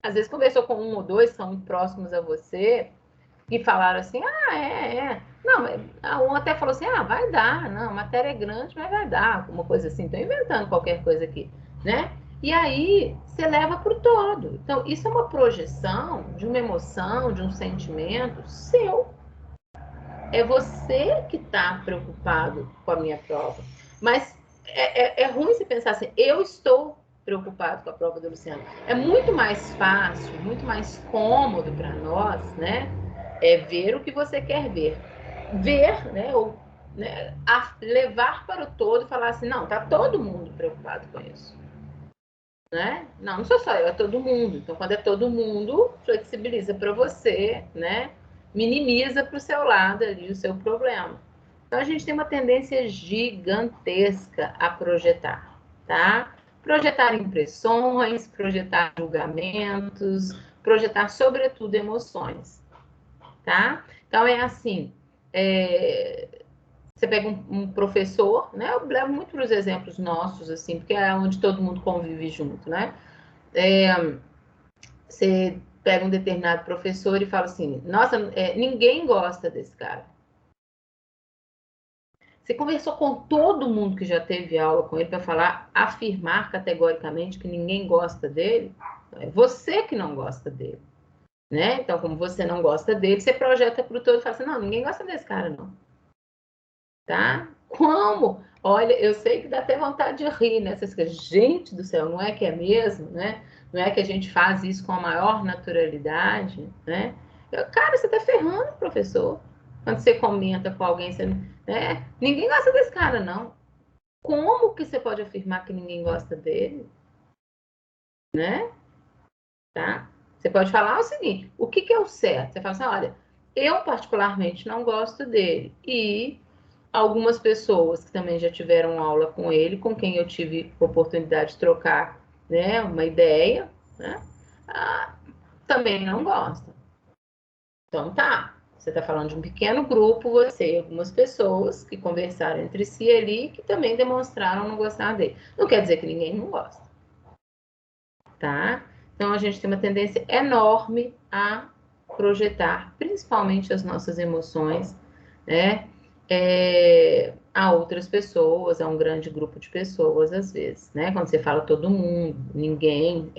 Às vezes conversou com um ou dois que são muito próximos a você e falaram assim, ah, é. Não, um até falou assim, ah, vai dar. Não, a matéria é grande, mas vai dar. Alguma coisa assim. Estou inventando qualquer coisa aqui, né? E aí você leva para o todo. Então, isso é uma projeção de uma emoção, de um sentimento seu. É você que está preocupado com a minha prova. Mas é ruim você pensar assim, eu estou preocupado com a prova do Luciano. É muito mais fácil, muito mais cômodo para nós, né? É ver o que você quer ver. Ver, né? Ou né, levar para o todo e falar assim, não, tá todo mundo preocupado com isso. Né? Não sou só eu, é todo mundo. Então, quando é todo mundo, flexibiliza para você, né? Minimiza para o seu lado ali o seu problema. Então, a gente tem uma tendência gigantesca a projetar, tá? Projetar impressões, projetar julgamentos, projetar, sobretudo, emoções, tá? Então, é assim, você pega um professor, né? Eu levo muito para os exemplos nossos, assim, porque é onde todo mundo convive junto, né? Você pega um determinado professor e fala assim, nossa, ninguém gosta desse cara. Você conversou com todo mundo que já teve aula com ele para falar, afirmar categoricamente que ninguém gosta dele? É você que não gosta dele, né? Então, como você não gosta dele, você projeta para o todo e fala assim, não, ninguém gosta desse cara, não. Tá? Como? Olha, eu sei que dá até vontade de rir, né? Você fica, gente do céu, não é que é mesmo, né? Não é que a gente faz isso com a maior naturalidade, né? Cara, você tá ferrando o professor. Quando você comenta com alguém, você, né? Ninguém gosta desse cara, não. Como que você pode afirmar que ninguém gosta dele, né? Tá? Você pode falar o seguinte, o que que é o certo? Você fala assim, olha, eu particularmente não gosto dele e algumas pessoas que também já tiveram aula com ele, com quem eu tive oportunidade de trocar, né, uma ideia, né, também não gostam. Então tá, você está falando de um pequeno grupo, você e algumas pessoas que conversaram entre si ali, que também demonstraram não gostar dele. Não quer dizer que ninguém não gosta, tá? Então a gente tem uma tendência enorme a projetar, principalmente as nossas emoções, né? A outras pessoas, a um grande grupo de pessoas, às vezes, né? Quando você fala todo mundo, ninguém,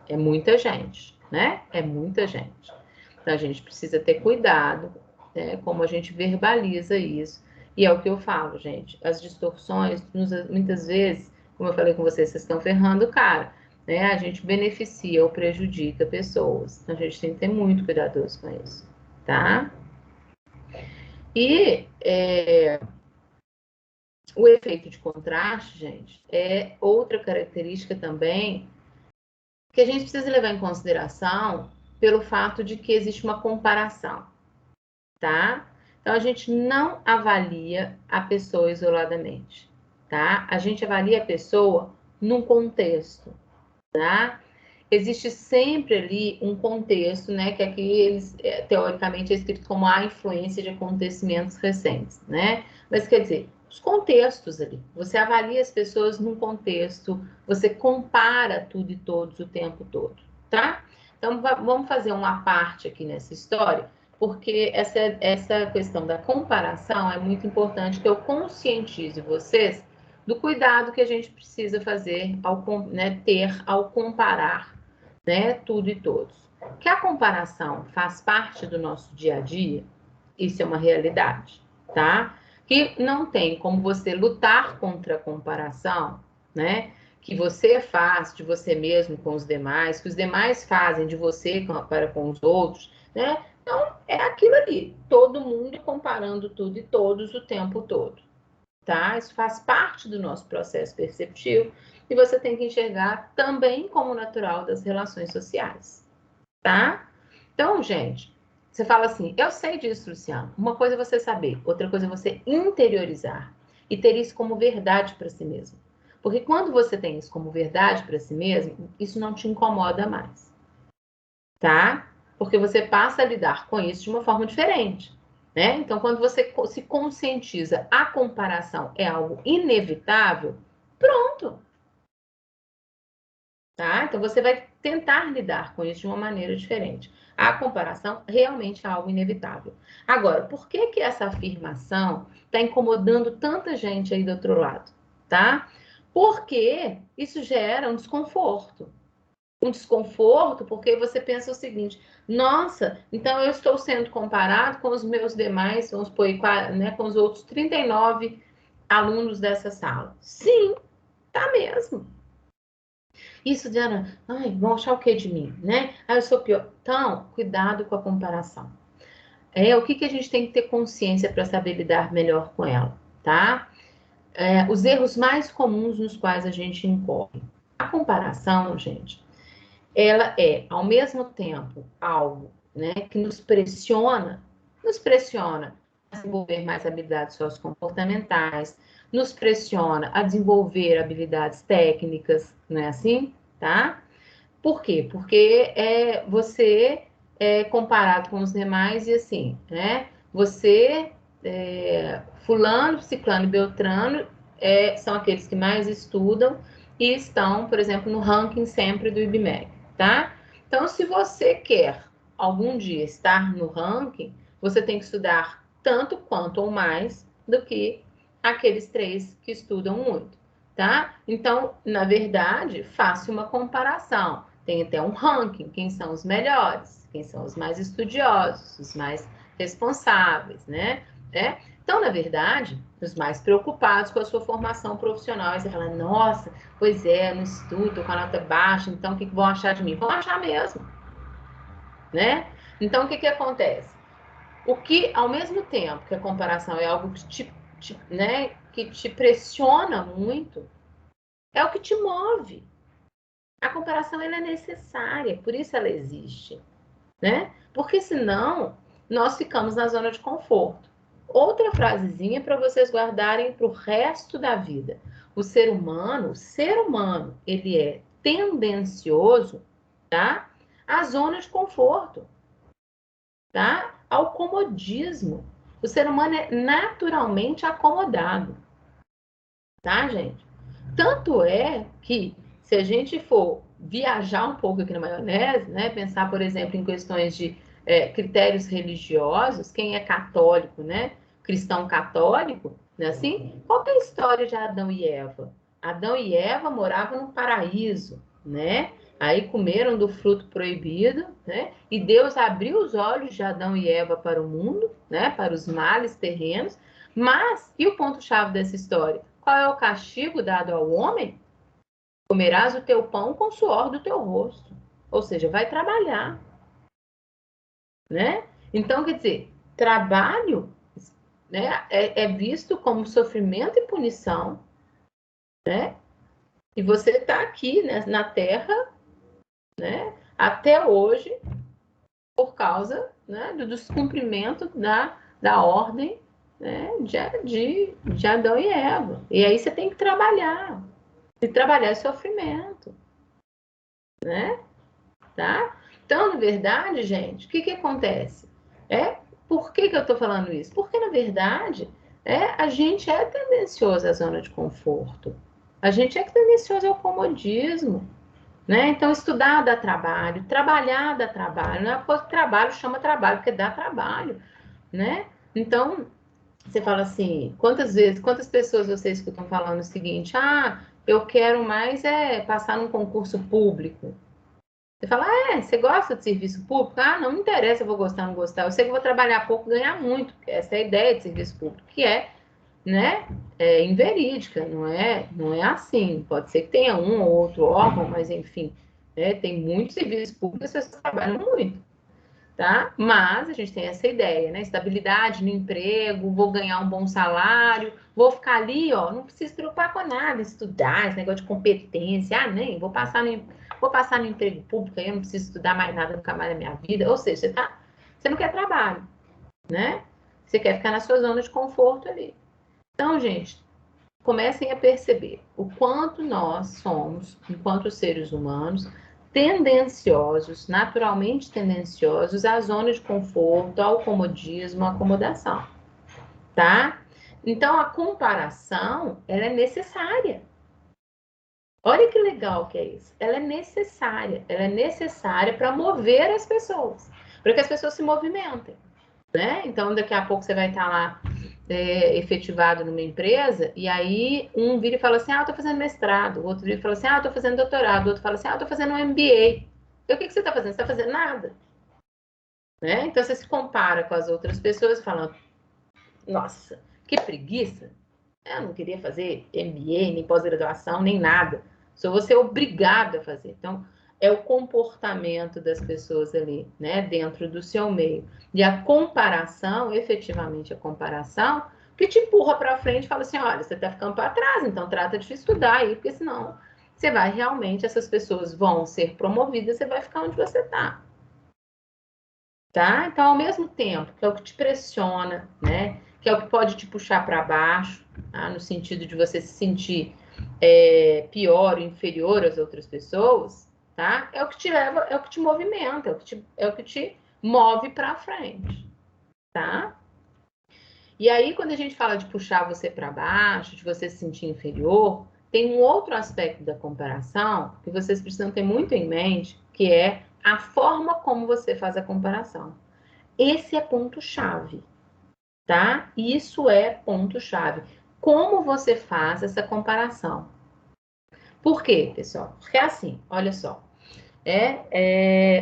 é muita gente, né? É muita gente. Então a gente precisa ter cuidado, né? Como a gente verbaliza isso. E é o que eu falo, gente. As distorções, muitas vezes, como eu falei com vocês, vocês estão ferrando o cara, né? A gente beneficia ou prejudica pessoas. Então a gente tem que ter muito cuidadoso com isso, tá? E o efeito de contraste, gente, é outra característica também que a gente precisa levar em consideração pelo fato de que existe uma comparação, tá? Então a gente não avalia a pessoa isoladamente, tá? A gente avalia a pessoa num contexto, tá? Existe sempre ali um contexto, né? Que aqui eles, teoricamente, é escrito como a influência de acontecimentos recentes, né? Mas quer dizer, os contextos ali. Você avalia as pessoas num contexto, você compara tudo e todos o tempo todo, tá? Então, vamos fazer uma parte aqui nessa história, porque essa questão da comparação é muito importante que eu conscientize vocês do cuidado que a gente precisa fazer, ao, né, ter ao comparar, né, tudo e todos. Que a comparação faz parte do nosso dia a dia, isso é uma realidade, tá? Que não tem como você lutar contra a comparação, né? Que você faz de você mesmo com os demais, que os demais fazem de você para com os outros, né? Então, é aquilo ali, todo mundo comparando tudo e todos o tempo todo, tá? Isso faz parte do nosso processo perceptivo e você tem que enxergar também como natural das relações sociais, tá? Então, gente, você fala assim, eu sei disso, Luciano. Uma coisa é você saber, outra coisa é você interiorizar e ter isso como verdade para si mesmo. Porque quando você tem isso como verdade para si mesmo, isso não te incomoda mais, tá? Porque você passa a lidar com isso de uma forma diferente, né? Então, quando você se conscientiza, a comparação é algo inevitável, pronto, tá? Então, você vai tentar lidar com isso de uma maneira diferente. A comparação realmente é algo inevitável. Agora, por que que essa afirmação está incomodando tanta gente aí do outro lado, tá? Porque isso gera um desconforto. Um desconforto porque você pensa o seguinte, nossa, então eu estou sendo comparado com os meus demais, vamos supor, né, com os outros 39 alunos dessa sala. Sim, tá mesmo. Isso de, ai, vão achar o que de mim, né? Ah, eu sou pior. Então, cuidado com a comparação. O que que a gente tem que ter consciência para saber lidar melhor com ela, tá? Os erros mais comuns nos quais a gente incorre. A comparação, gente, ela é, ao mesmo tempo, algo, né, que nos pressiona a desenvolver mais habilidades sociocomportamentais, nos pressiona a desenvolver habilidades técnicas, não é assim? Tá? Por quê? Porque você é comparado com os demais e assim, né? Você, fulano, ciclano e beltrano são aqueles que mais estudam e estão, por exemplo, no ranking sempre do IBMEC, tá? Então, se você quer algum dia estar no ranking, você tem que estudar tanto quanto ou mais do que aqueles três que estudam muito, tá? Então, na verdade, faça uma comparação. Tem até um ranking, quem são os melhores, quem são os mais estudiosos, os mais responsáveis, né? Então, na verdade, os mais preocupados com a sua formação profissional. E você fala, nossa, pois é, não estudo, com a nota baixa, então o que vão achar de mim? Vão achar mesmo, né? Então, o que acontece? O que, ao mesmo tempo que a comparação é algo né, que te pressiona muito, é o que te move. A comparação ela é necessária, por isso ela existe, né? Porque senão nós ficamos na zona de conforto. Outra frasezinha para vocês guardarem para o resto da vida. O ser humano, ele é tendencioso, tá? À zona de conforto, tá? Ao comodismo. O ser humano é naturalmente acomodado, tá, gente? Tanto é que, se a gente for viajar um pouco aqui na maionese, né, pensar, por exemplo, em questões de critérios religiosos, quem é católico, né, cristão católico, né, assim, qual que é a história de Adão e Eva? Adão e Eva moravam no paraíso, né? Aí comeram do fruto proibido, né? E Deus abriu os olhos de Adão e Eva para o mundo, né? Para os males terrenos. Mas, e o ponto-chave dessa história? Qual é o castigo dado ao homem? Comerás o teu pão com o suor do teu rosto. Ou seja, vai trabalhar, né? Então, quer dizer, trabalho, né, é visto como sofrimento e punição, né? E você está aqui, né, na Terra, né, até hoje, por causa, né, do descumprimento da ordem, né, de Adão e Eva. E aí você tem que trabalhar. E trabalhar é sofrimento, né? Tá? Então, na verdade, gente, o que acontece? Por que eu estou falando isso? Porque, na verdade, a gente é tendencioso à zona de conforto. A gente é tendencioso ao comodismo, né? Então, estudar dá trabalho, trabalhar dá trabalho. Não é porque trabalho chama trabalho, porque dá trabalho, né? Então, você fala assim, quantas pessoas vocês escutam falando o seguinte, eu quero mais passar num concurso público. Você fala, você gosta de serviço público? Ah, não me interessa, eu vou gostar ou não gostar. Eu sei que vou trabalhar pouco, ganhar muito. Essa é a ideia de serviço público, que é, né, inverídica, não é assim. Pode ser que tenha um ou outro órgão, mas enfim, né, tem muitos serviços públicos que as pessoas trabalham muito, tá? Mas a gente tem essa ideia, né? Estabilidade no emprego, vou ganhar um bom salário, vou ficar ali, ó, não preciso preocupar com nada, estudar, esse negócio de competência, nem vou passar no emprego público, aí eu não preciso estudar mais nada nunca mais na minha vida. Ou seja, você não quer trabalho, né? Você quer ficar na sua zona de conforto ali. Então, gente, comecem a perceber o quanto nós somos, enquanto seres humanos, tendenciosos, naturalmente tendenciosos à zona de conforto, ao comodismo, à acomodação, tá? Então, a comparação, ela é necessária. Olha que legal que é isso. Ela é necessária para mover as pessoas, para que as pessoas se movimentem, né? Então, daqui a pouco você vai estar lá efetivado numa empresa, e aí um vira e fala assim, eu tô fazendo mestrado, o outro vira e fala assim, eu tô fazendo doutorado, o outro fala assim, eu tô fazendo um MBA. Então, o que você tá fazendo? Você tá fazendo nada, né? Então, você se compara com as outras pessoas e fala, nossa, que preguiça. Eu não queria fazer MBA, nem pós-graduação, nem nada. Só você é obrigado a fazer. Então, é o comportamento das pessoas ali, né, dentro do seu meio. E a comparação, efetivamente a comparação, que te empurra para frente e fala assim, olha, você está ficando para trás, então trata de estudar aí, porque senão você vai realmente, essas pessoas vão ser promovidas, você vai ficar onde você está. Tá? Então, ao mesmo tempo que é o que te pressiona, né? Que é o que pode te puxar para baixo, tá? No sentido de você se sentir pior ou inferior às outras pessoas, tá? É o que te leva, é o que te movimenta, é o que te move para frente, tá? E aí, quando a gente fala de puxar você para baixo, de você se sentir inferior, tem um outro aspecto da comparação que vocês precisam ter muito em mente, que é a forma como você faz a comparação. Esse é ponto-chave, tá? Isso é ponto-chave. Como você faz essa comparação? Por quê, pessoal? Porque é assim, olha só.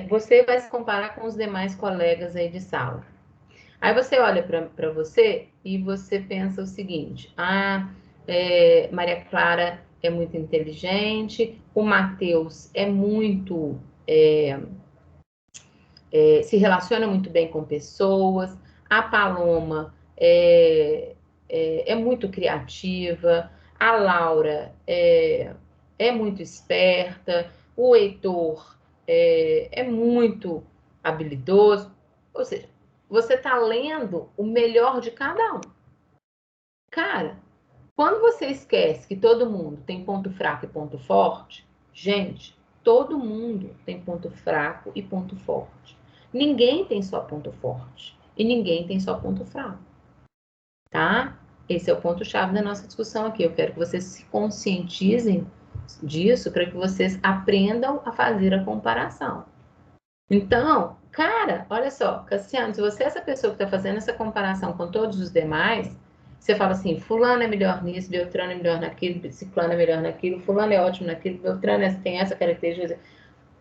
Você vai se comparar com os demais colegas aí de sala. Aí você olha para você e você pensa o seguinte: Maria Clara é muito inteligente, o Matheus é muito. Se relaciona muito bem com pessoas, a Paloma é muito criativa, a Laura é muito esperta, o Heitor é muito habilidoso. Ou seja, você está lendo o melhor de cada um. Cara, quando você esquece que todo mundo tem ponto fraco e ponto forte, gente, todo mundo tem ponto fraco e ponto forte. Ninguém tem só ponto forte e ninguém tem só ponto fraco, tá? Esse é o ponto-chave da nossa discussão aqui. Eu quero que vocês se conscientizem disso para que vocês aprendam a fazer a comparação. Então, cara, olha só, Cassiano, se você é essa pessoa que está fazendo essa comparação com todos os demais, você fala assim, fulano é melhor nisso, Beltrano é melhor naquilo, ciclano é melhor naquilo, fulano é ótimo naquilo, Beltrano tem essa característica.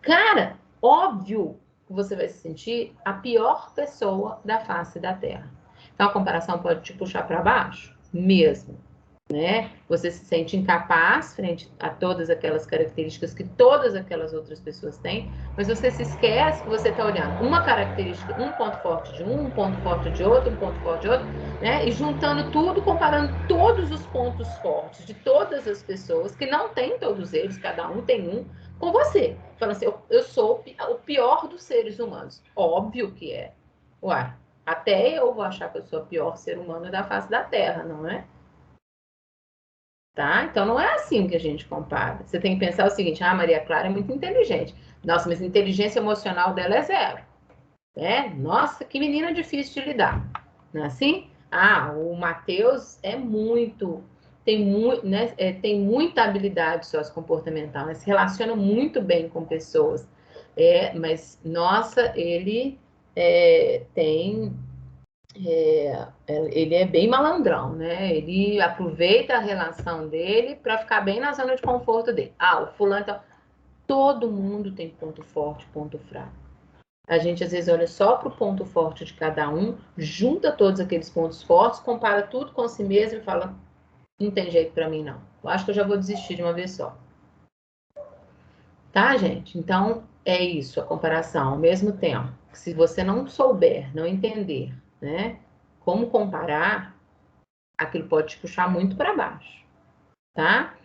Cara, óbvio que você vai se sentir a pior pessoa da face da Terra. Então, a comparação pode te puxar para baixo? Mesmo. Né? Você se sente incapaz frente a todas aquelas características que todas aquelas outras pessoas têm, mas você se esquece que você está olhando uma característica, um ponto forte de um ponto forte de outro, um ponto forte de outro, né? E juntando tudo, comparando todos os pontos fortes de todas as pessoas, que não tem todos eles, cada um tem um, com você. Falando assim, eu sou o pior dos seres humanos. Óbvio que é. Ué, até eu vou achar que eu sou o pior ser humano da face da Terra, não é? Tá? Então não é assim que a gente compara. Você tem que pensar o seguinte: Maria Clara é muito inteligente. Nossa, mas a inteligência emocional dela é zero. Nossa, que menina difícil de lidar. Não é assim? O Matheus tem muita habilidade sociocomportamental, né? Se relaciona muito bem com pessoas. Mas, nossa, ele ele é bem malandrão, né? Ele aproveita a relação dele para ficar bem na zona de conforto dele. O fulano, então, Todo mundo tem ponto forte, ponto fraco. A gente, às vezes, olha só para o ponto forte de cada um, junta todos aqueles pontos fortes, compara tudo com si mesmo e fala, não tem jeito para mim, não. Eu acho que eu já vou desistir de uma vez só. Tá, gente? Então, é isso, a comparação. Ao mesmo tempo, se você não souber, não entender, né, como comparar, aquilo pode te puxar muito para baixo, tá?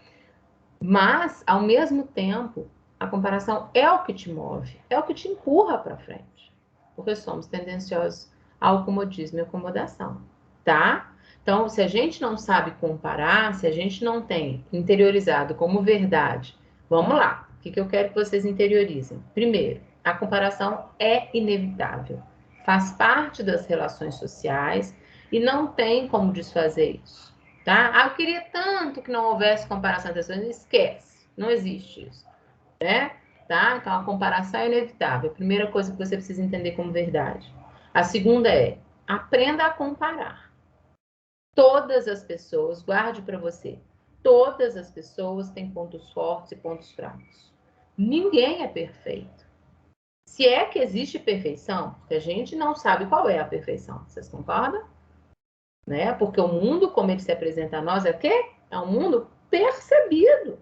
Mas, ao mesmo tempo, a comparação é o que te move, é o que te empurra para frente. Porque somos tendenciosos ao comodismo e acomodação, tá? Então, se a gente não sabe comparar, se a gente não tem interiorizado como verdade, vamos lá. O que eu quero que vocês interiorizem? Primeiro, a comparação é inevitável. Faz parte das relações sociais e não tem como desfazer isso. Tá? Ah, eu queria tanto que não houvesse comparação entre as pessoas. Esquece, não existe isso, né? Tá? Então, a comparação é inevitável. A primeira coisa que você precisa entender como verdade. A segunda é, aprenda a comparar. Todas as pessoas, guarde para você, todas as pessoas têm pontos fortes e pontos fracos. Ninguém é perfeito. Se é que existe perfeição, porque a gente não sabe qual é a perfeição. Vocês concordam? Né? Porque o mundo, como ele se apresenta a nós, é o quê? É um mundo percebido.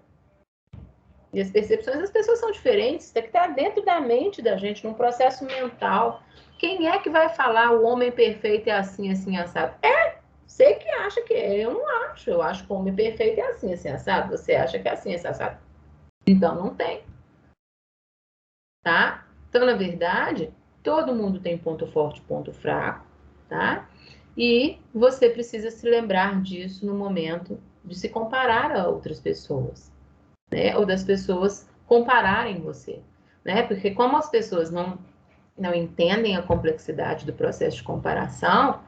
E as percepções das pessoas são diferentes. Tem que estar dentro da mente da gente, num processo mental. Quem é que vai falar o homem perfeito é assim, assim, assado? É, você que acha que é. Eu não acho. Eu acho que o homem perfeito é assim, assim, assado. Você acha que é assim, assim, assado. Então, não tem. Tá? Então, na verdade, todo mundo tem ponto forte e ponto fraco, tá? E você precisa se lembrar disso no momento de se comparar a outras pessoas, né? Ou das pessoas compararem você, né? Porque como as pessoas não entendem a complexidade do processo de comparação,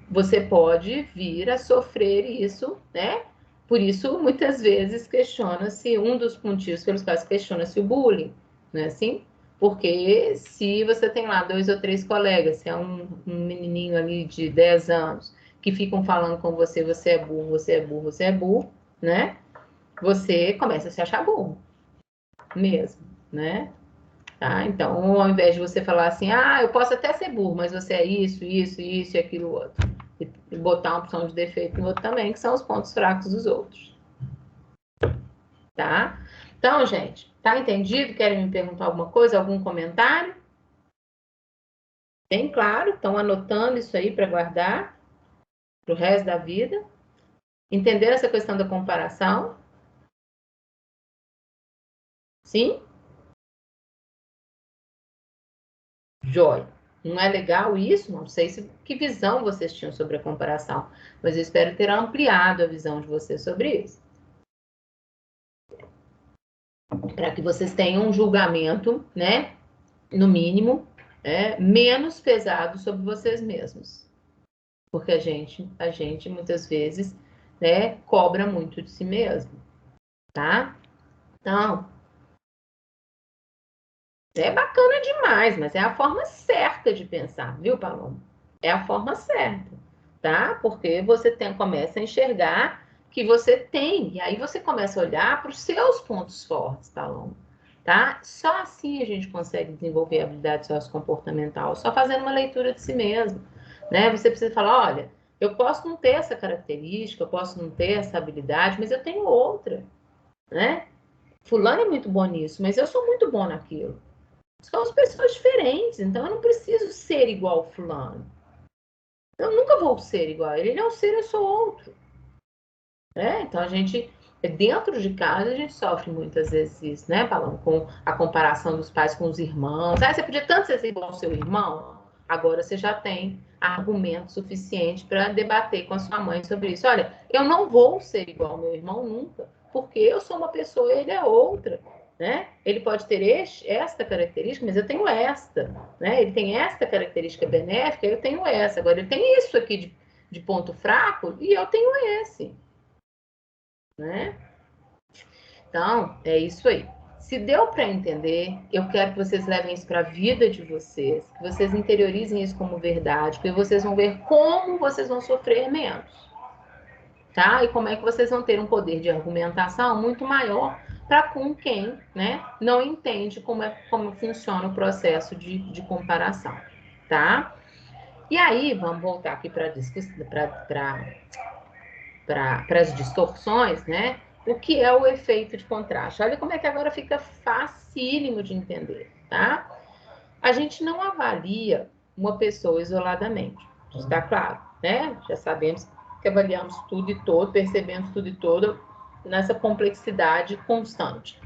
você pode vir a sofrer isso, né? Por isso, muitas vezes, questiona-se, um dos motivos pelos quais questiona-se o bullying, não é assim? Porque se você tem lá 2 ou 3 colegas, se é um menininho ali de 10 anos, que ficam falando com você, você é burro, você é burro, você é burro, né? Você começa a se achar burro, mesmo, né? Tá? Então, ao invés de você falar assim, ah, eu posso até ser burro, mas você é isso, isso, isso e aquilo outro. E botar uma opção de defeito no outro também, que são os pontos fracos dos outros. Tá? Então, gente, tá entendido? Querem me perguntar alguma coisa, algum comentário? Bem claro, estão anotando isso aí para guardar para o resto da vida. Entenderam essa questão da comparação? Sim? Joia. Não é legal isso? Não sei que visão vocês tinham sobre a comparação, mas eu espero ter ampliado a visão de vocês sobre isso. Para que vocês tenham um julgamento, né, no mínimo, menos pesado sobre vocês mesmos. Porque a gente muitas vezes, né, cobra muito de si mesmo, tá? Então, é bacana demais, mas é a forma certa de pensar, viu, Paloma? É a forma certa, tá? Porque você começa a enxergar que você tem, e aí você começa a olhar para os seus pontos fortes, Paloma, tá? Só assim a gente consegue desenvolver a habilidade sociocomportamental, só fazendo uma leitura de si mesmo, né? Você precisa falar, olha, eu posso não ter essa característica, eu posso não ter essa habilidade, mas eu tenho outra, né? Fulano é muito bom nisso, mas eu sou muito bom naquilo. Somos pessoas diferentes, então eu não preciso ser igual ao fulano. Eu nunca vou ser igual a ele. Ele é um ser, eu sou outro. Né? Então a gente, dentro de casa, a gente sofre muitas vezes isso, né, Paloma? Com a comparação dos pais com os irmãos. Ah, você podia tanto ser igual ao seu irmão. Agora você já tem argumento suficiente para debater com a sua mãe sobre isso. Olha, eu não vou ser igual ao meu irmão nunca, porque eu sou uma pessoa e ele é outra. Né? Ele pode ter esta característica, mas eu tenho esta. Né? Ele tem esta característica benéfica, eu tenho essa. Agora, ele tem isso aqui de ponto fraco e eu tenho esse. Né? Então, é isso aí. Se deu para entender, eu quero que vocês levem isso para a vida de vocês, que vocês interiorizem isso como verdade, porque vocês vão ver como vocês vão sofrer menos, tá? E como é que vocês vão ter um poder de argumentação muito maior para com quem, né, não entende como funciona o processo de comparação, tá? E aí, vamos voltar aqui para as distorções, né? O que é o efeito de contraste? Olha como é que agora fica facílimo de entender, tá? A gente não avalia uma pessoa isoladamente, está claro, né? Já sabemos que avaliamos tudo e todo, percebemos tudo e todo nessa complexidade constante.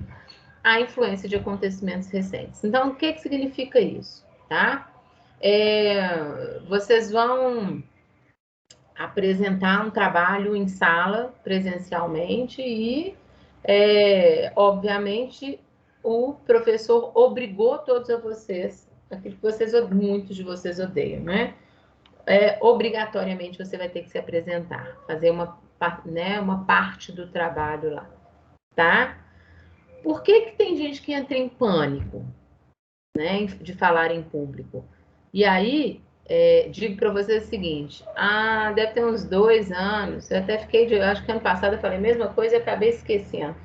A influência de acontecimentos recentes. Então, o que significa isso, tá? Vocês vão apresentar um trabalho em sala presencialmente e, obviamente, o professor obrigou todos a vocês, aquilo que vocês, muitos de vocês odeiam, né? Obrigatoriamente você vai ter que se apresentar, fazer uma parte do trabalho lá, tá? Por que tem gente que entra em pânico, né, de falar em público? E aí, digo para vocês o seguinte, deve ter uns 2 anos, eu até acho que ano passado eu falei a mesma coisa e acabei esquecendo.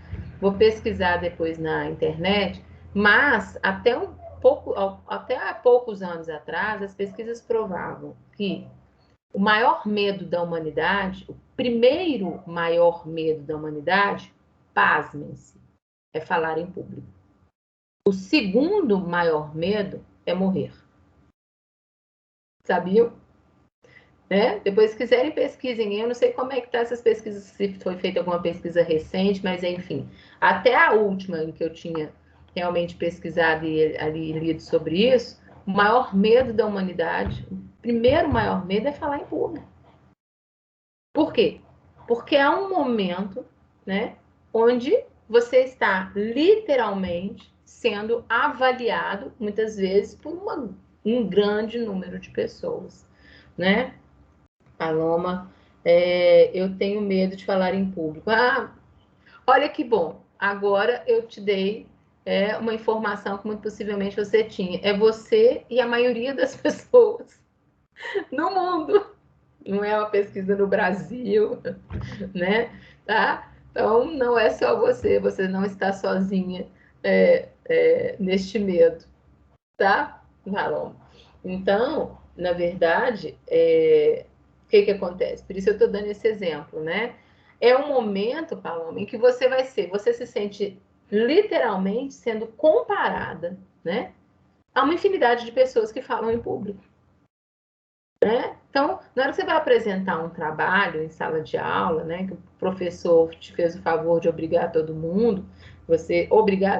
Vou pesquisar depois na internet, mas até há poucos anos atrás, as pesquisas provavam que o maior medo da humanidade, o primeiro maior medo da humanidade, pasmem-se, é falar em público. O segundo maior medo é morrer. Sabiam? Né? Depois, se quiserem, pesquisem. Eu não sei como é que tá essas pesquisas, se foi feita alguma pesquisa recente, mas enfim. Até a última em que eu tinha realmente pesquisado e lido sobre isso, o maior medo da humanidade, o primeiro maior medo é falar em público. Por quê? Porque há um momento, né, onde você está literalmente sendo avaliado, muitas vezes, por um grande número de pessoas, né? Paloma, eu tenho medo de falar em público. Olha que bom, agora eu te dei uma informação que muito possivelmente você tinha. É você e a maioria das pessoas no mundo. Não é uma pesquisa no Brasil, né? Tá? Então, não é só você não está sozinha neste medo, tá, Valon? Então, na verdade, o que acontece? Por isso eu estou dando esse exemplo, né? É um momento, Paloma, em que você se sente literalmente sendo comparada, né, a uma infinidade de pessoas que falam em público. Né? Então, na hora que você vai apresentar um trabalho em sala de aula, né, que o professor te fez o favor de obrigar todo mundo, você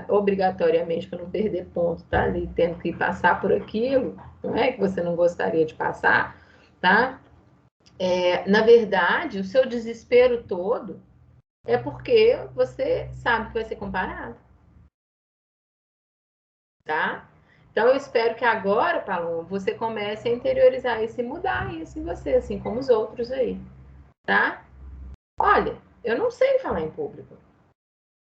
obrigatoriamente, para não perder ponto, tá ali tendo que passar por aquilo, não é que você não gostaria de passar, tá? Na verdade, o seu desespero todo é porque você sabe que vai ser comparado, tá? Então, eu espero que agora, Paloma, você comece a interiorizar isso e mudar isso em você, assim como os outros aí, tá? Olha, eu não sei falar em público.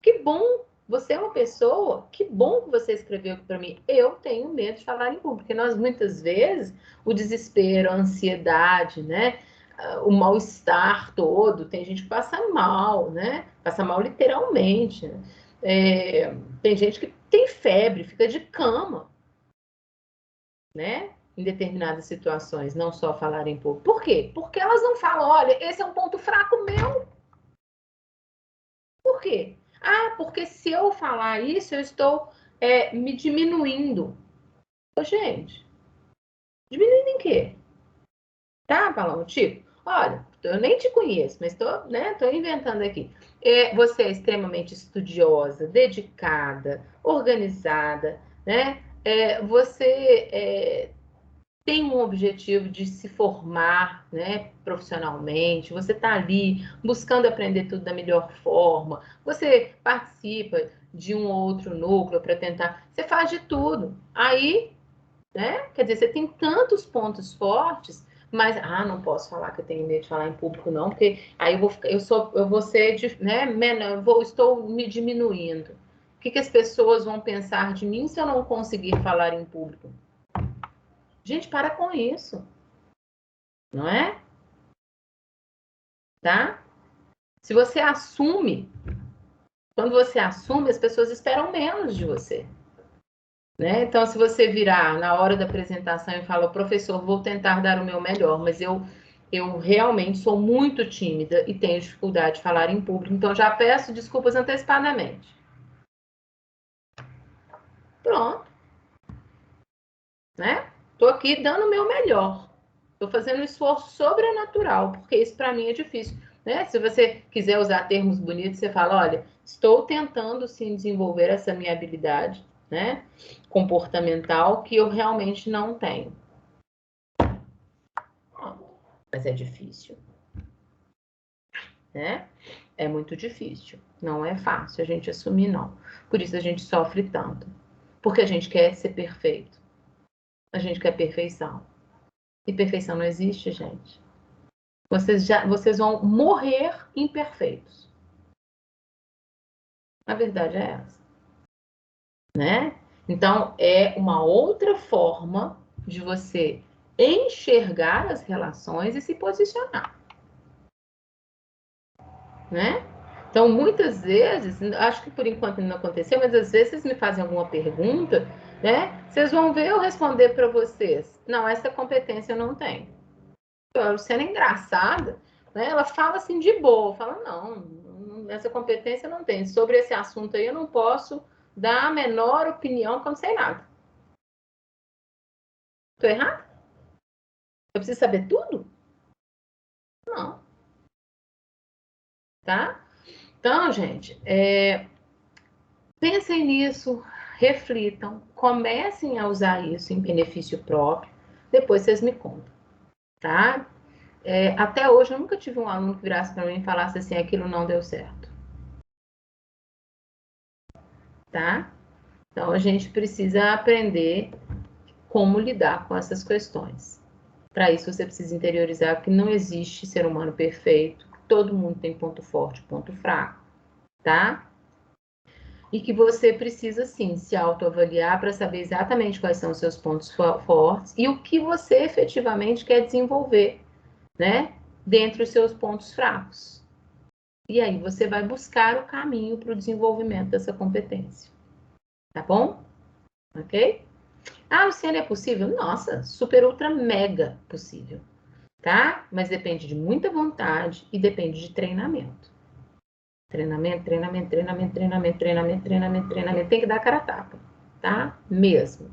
Que bom, você é uma pessoa, que bom que você escreveu aqui para mim. Eu tenho medo de falar em público, porque nós muitas vezes, o desespero, a ansiedade, né? O mal-estar todo, tem gente que passa mal, né? Passa mal literalmente. Né? Tem gente que tem febre, fica de cama, né? Em determinadas situações, não só falar em público. Por quê? Porque elas não falam, olha, esse é um ponto fraco meu. Por quê? Porque se eu falar isso, eu estou me diminuindo. Ô, gente, diminuindo em quê? Tá, Paloma? Tipo, olha, eu nem te conheço, mas tô inventando aqui. Você é extremamente estudiosa, dedicada, organizada, né? Você tem um objetivo de se formar, né, profissionalmente, você está ali buscando aprender tudo da melhor forma, você participa de um ou outro núcleo para tentar, você faz de tudo. Aí, né, quer dizer, você tem tantos pontos fortes, mas não posso falar que eu tenho medo de falar em público não, porque aí eu vou ser, né, estou me diminuindo. O que as pessoas vão pensar de mim se eu não conseguir falar em público? Gente, para com isso, não é? Tá? Se você assume Quando você assume, as pessoas esperam menos de você. Né? Então, se você virar na hora da apresentação e falar, professor, vou tentar dar o meu melhor, mas eu realmente sou muito tímida e tenho dificuldade de falar em público, então já peço desculpas antecipadamente. Pronto. Né? Estou aqui dando o meu melhor. Estou fazendo um esforço sobrenatural, porque isso para mim é difícil. Né? Se você quiser usar termos bonitos, você fala, olha, estou tentando sim desenvolver essa minha habilidade, né, comportamental que eu realmente não tenho. Mas é difícil. Né? É muito difícil. Não é fácil a gente assumir, não. Por isso a gente sofre tanto. Porque a gente quer ser perfeito. A gente quer perfeição. E perfeição não existe, gente. Vocês vão morrer imperfeitos. A verdade é essa. Né? Então, é uma outra forma de você enxergar as relações e se posicionar. Né? Então, muitas vezes, acho que por enquanto não aconteceu, mas às vezes vocês me fazem alguma pergunta, né? Vocês vão ver eu responder para vocês. Não, essa competência eu não tenho. A Luciana é engraçada, né? Ela fala assim de boa, fala, não, essa competência eu não tenho. Sobre esse assunto aí eu não posso dar a menor opinião, porque eu não sei nada. Estou errado? Eu preciso saber tudo? Não. Tá? Então, gente, pensem nisso, reflitam, comecem a usar isso em benefício próprio, depois vocês me contam, tá? Até hoje eu nunca tive um aluno que virasse para mim e falasse assim, aquilo não deu certo, tá? Então a gente precisa aprender como lidar com essas questões. Para isso você precisa interiorizar que não existe ser humano perfeito, que todo mundo tem ponto forte, ponto fraco, tá? E que você precisa, sim, se autoavaliar para saber exatamente quais são os seus pontos fortes e o que você efetivamente quer desenvolver, né? Dentre os seus pontos fracos. E aí você vai buscar o caminho para o desenvolvimento dessa competência. Tá bom? Ok? Ah, Luciana, é possível? Nossa, super, ultra, mega possível. Tá? Mas depende de muita vontade e depende de treinamento. Treinamento, treinamento, treinamento, treinamento, treinamento, treinamento, treinamento. Tem que dar cara a tapa, tá? Mesmo.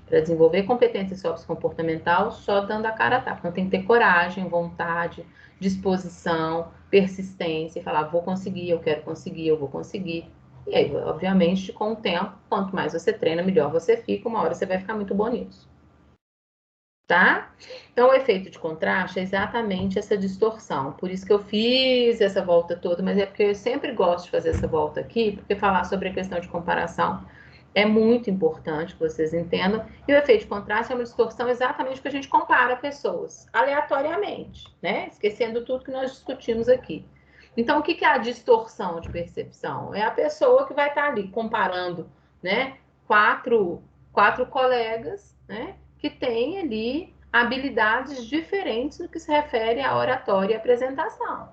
Para desenvolver competência sociocomportamental, só dando a cara a tapa. Então tem que ter coragem, vontade, disposição, persistência e falar, vou conseguir, eu quero conseguir, eu vou conseguir. E aí, obviamente, com o tempo, quanto mais você treina, melhor você fica. Uma hora você vai ficar muito bom nisso. Tá? Então, o efeito de contraste é exatamente essa distorção. Por isso que eu fiz essa volta toda, mas é porque eu sempre gosto de fazer essa volta aqui, porque falar sobre a questão de comparação é muito importante que vocês entendam. E o efeito de contraste é uma distorção exatamente porque a gente compara pessoas aleatoriamente, né? Esquecendo tudo que nós discutimos aqui. Então, o que é a distorção de percepção? É a pessoa que vai estar ali comparando, né? Quatro colegas, né? Que tem ali habilidades diferentes no que se refere à oratória e apresentação,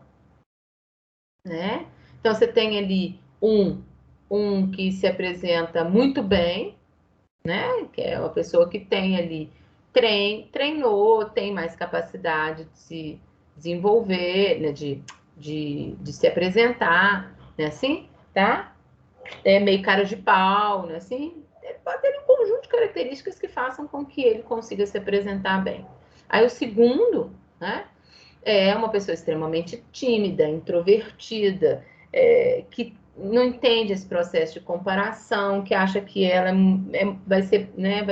né? Então, você tem ali um que se apresenta muito bem, né? Que é uma pessoa que tem ali, treinou, tem mais capacidade de se desenvolver, né? De se apresentar, né? Assim, tá? É meio cara de pau, né? Assim, pode ter um conjunto de características que façam com que ele consiga se apresentar bem. Aí o segundo, né? É uma pessoa extremamente tímida, introvertida, que não entende esse processo de comparação, que acha que ela vai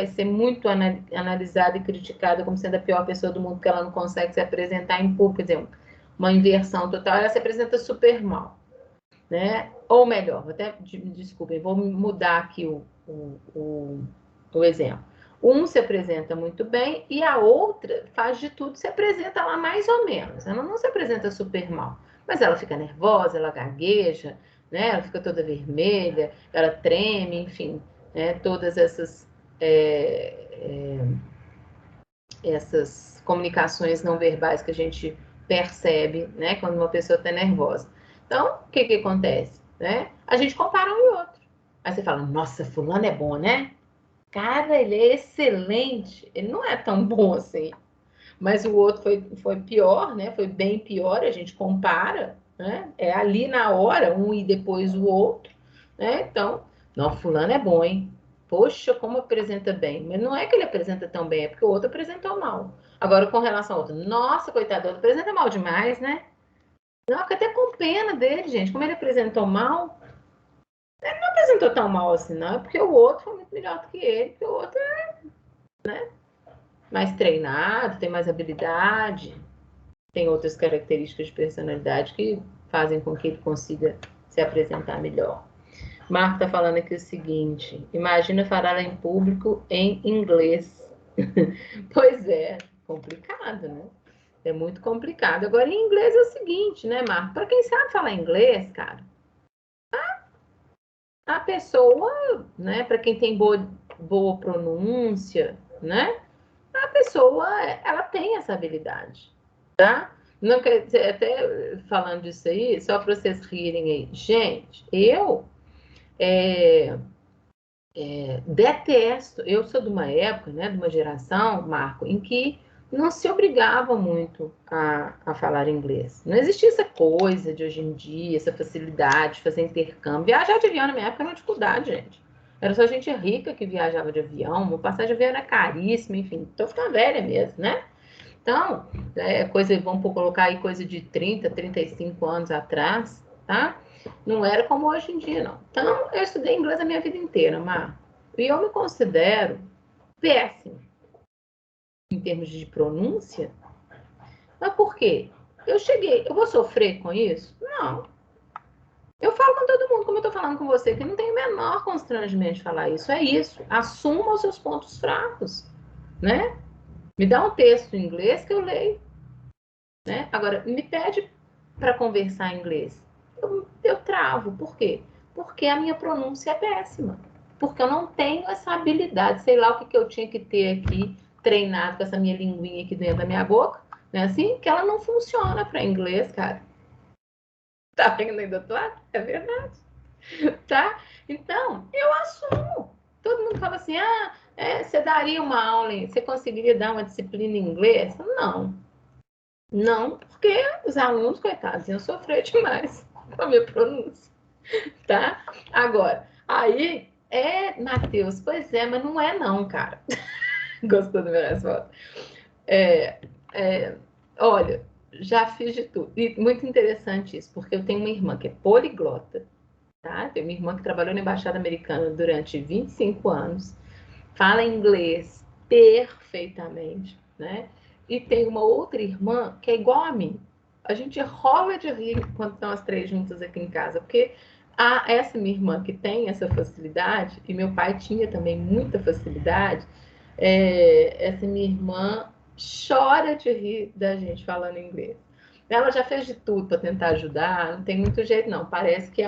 ser muito analisada e criticada como sendo a pior pessoa do mundo, porque ela não consegue se apresentar em público, por exemplo, uma inversão total, ela se apresenta super mal. Né? Ou melhor, desculpem, vou mudar aqui o exemplo. Um se apresenta muito bem e a outra faz de tudo, se apresenta lá mais ou menos. Ela não se apresenta super mal, mas ela fica nervosa, ela gagueja, né? Ela fica toda vermelha, ela treme, enfim, né? Todas essas comunicações não verbais que a gente percebe, né? Quando uma pessoa está nervosa. Então, o que acontece? né? A gente compara um e outro. Aí você fala, nossa, fulano é bom, né? Cara, ele é excelente. Ele não é tão bom assim. Mas o outro foi pior, né? Foi bem pior, a gente compara, né? É ali na hora, um e depois o outro, né? Então, não, fulano é bom, hein? Poxa, como apresenta bem. Mas não é que ele apresenta tão bem, é porque o outro apresentou mal. Agora, com relação ao outro, nossa, coitado, o outro apresenta mal demais, né? Não, fica até com pena dele, gente. Como ele apresentou mal, não apresentou tão mal assim, não. É porque o outro foi muito melhor do que ele, porque o outro é mais treinado, tem mais habilidade, tem outras características de personalidade que fazem com que ele consiga se apresentar melhor. Marco está falando aqui o seguinte: imagina falar em público em inglês. Pois é, complicado, né? É muito complicado. Agora, em inglês é o seguinte, né, Marco? Para quem sabe falar inglês, cara, a pessoa, né, para quem tem boa pronúncia, né, a pessoa, ela tem essa habilidade, tá? Não quer dizer, até falando disso aí, só para vocês rirem aí. Gente, eu é, detesto, eu sou de uma época, né, de uma geração, Marco, em que não se obrigava muito a falar inglês. Não existia essa coisa de hoje em dia, essa facilidade de fazer intercâmbio. Viajar de avião na minha época era uma dificuldade, gente. Era só gente rica que viajava de avião, uma passagem de avião era caríssima, enfim. Tô ficando velha mesmo, né? Então, vamos colocar aí coisa de 30, 35 anos atrás, tá? Não era como hoje em dia, não. Então, eu estudei inglês a minha vida inteira, Mar. E eu me considero péssimo em termos de pronúncia. Mas por quê? Eu vou sofrer com isso? Não. Eu falo com todo mundo, como eu tô falando com você, que não tem o menor constrangimento de falar isso. É isso. Assuma os seus pontos fracos, né? Me dá um texto em inglês que eu leio. Né? Agora, me pede para conversar em inglês. Eu travo. Por quê? Porque a minha pronúncia é péssima. Porque eu não tenho essa habilidade. Sei lá o que, que eu tinha que ter aqui, treinado com essa minha linguinha aqui dentro da minha boca. Né? Assim, que ela não funciona para inglês, cara. Tá vendo aí do outro lado? É verdade. Tá? Então, eu assumo. Todo mundo fala assim, você daria uma aula, você conseguiria dar uma disciplina em inglês? Não. Não, porque os alunos, coitados, iam sofrer demais com a minha pronúncia, tá? Agora, aí, Matheus, pois é, mas não é não, cara. Gostou da minha resposta? É, é, olha, já fiz de tudo. E muito interessante isso, porque eu tenho uma irmã que é poliglota, tá? Tenho uma irmã que trabalhou na Embaixada Americana durante 25 anos, fala inglês perfeitamente, né? E tem uma outra irmã que é igual a mim. A gente rola de rir quando estão as três juntas aqui em casa, porque essa minha irmã que tem essa facilidade, e meu pai tinha também muita facilidade, essa minha irmã chora de rir da gente falando inglês. Ela já fez de tudo para tentar ajudar, não tem muito jeito, não. Parece que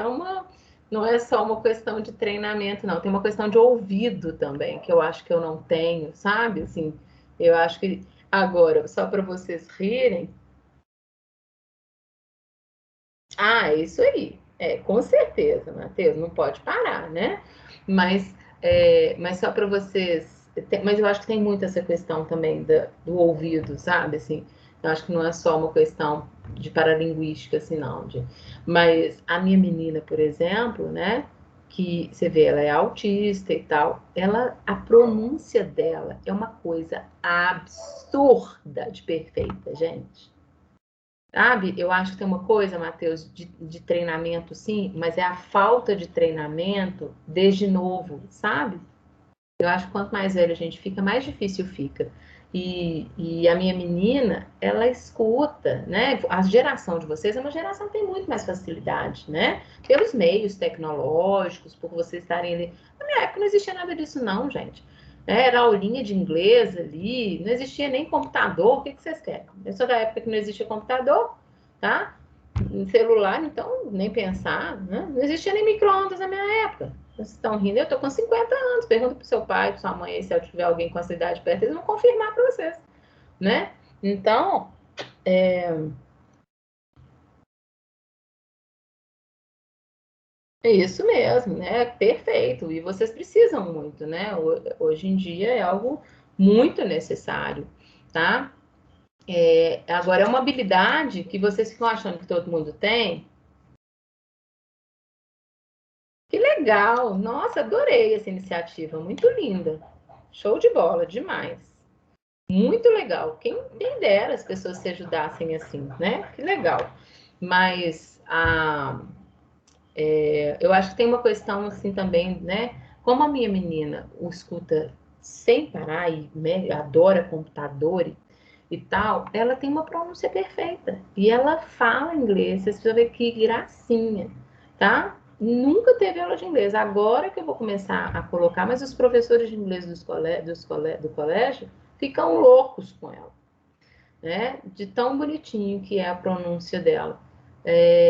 não é só uma questão de treinamento, não. Tem uma questão de ouvido também, que eu acho que eu não tenho, sabe? Assim, eu acho que. Agora, só para vocês rirem. Ah, isso aí. Com certeza, Matheus, não pode parar, né? Mas, mas só para vocês. Mas eu acho que tem muito essa questão também do ouvido, sabe? Assim, eu acho que não é só uma questão de paralinguística, assim, não. Mas a minha menina, por exemplo, né? Que você vê, ela é autista e tal. A pronúncia dela é uma coisa absurda de perfeita, gente. Sabe? Eu acho que tem uma coisa, Matheus, de treinamento, sim, mas é a falta de treinamento desde novo, sabe? Eu acho que quanto mais velho a gente fica, mais difícil fica. E a minha menina, ela escuta, né? A geração de vocês é uma geração que tem muito mais facilidade, né? Pelos meios tecnológicos, por vocês estarem ali. Na minha época não existia nada disso, não, gente. Era aulinha de inglês ali, não existia nem computador. O que vocês querem? Eu sou da época que não existia computador, tá? Celular, então, nem pensar, né? Não existia nem micro-ondas na minha época. Vocês estão rindo, eu tô com 50 anos. Pergunta pro seu pai, pro sua mãe aí, se eu tiver alguém com essa idade perto, eles vão confirmar para vocês, né? Então, É isso mesmo, né? Perfeito. E vocês precisam muito, né? Hoje em dia é algo muito necessário, tá? Agora, é uma habilidade que vocês ficam achando que todo mundo tem. Que legal! Nossa, adorei essa iniciativa, muito linda. Show de bola, demais. Muito legal. Quem dera as pessoas se ajudassem assim, né? Que legal. Mas eu acho que tem uma questão assim também, né? Como a minha menina o escuta sem parar e né, adora computador e tal, ela tem uma pronúncia perfeita. E ela fala inglês, vocês precisam ver que gracinha, tá? Nunca teve aula de inglês. Agora que eu vou começar a colocar, mas os professores de inglês do colégio ficam loucos com ela, né? De tão bonitinho que é a pronúncia dela.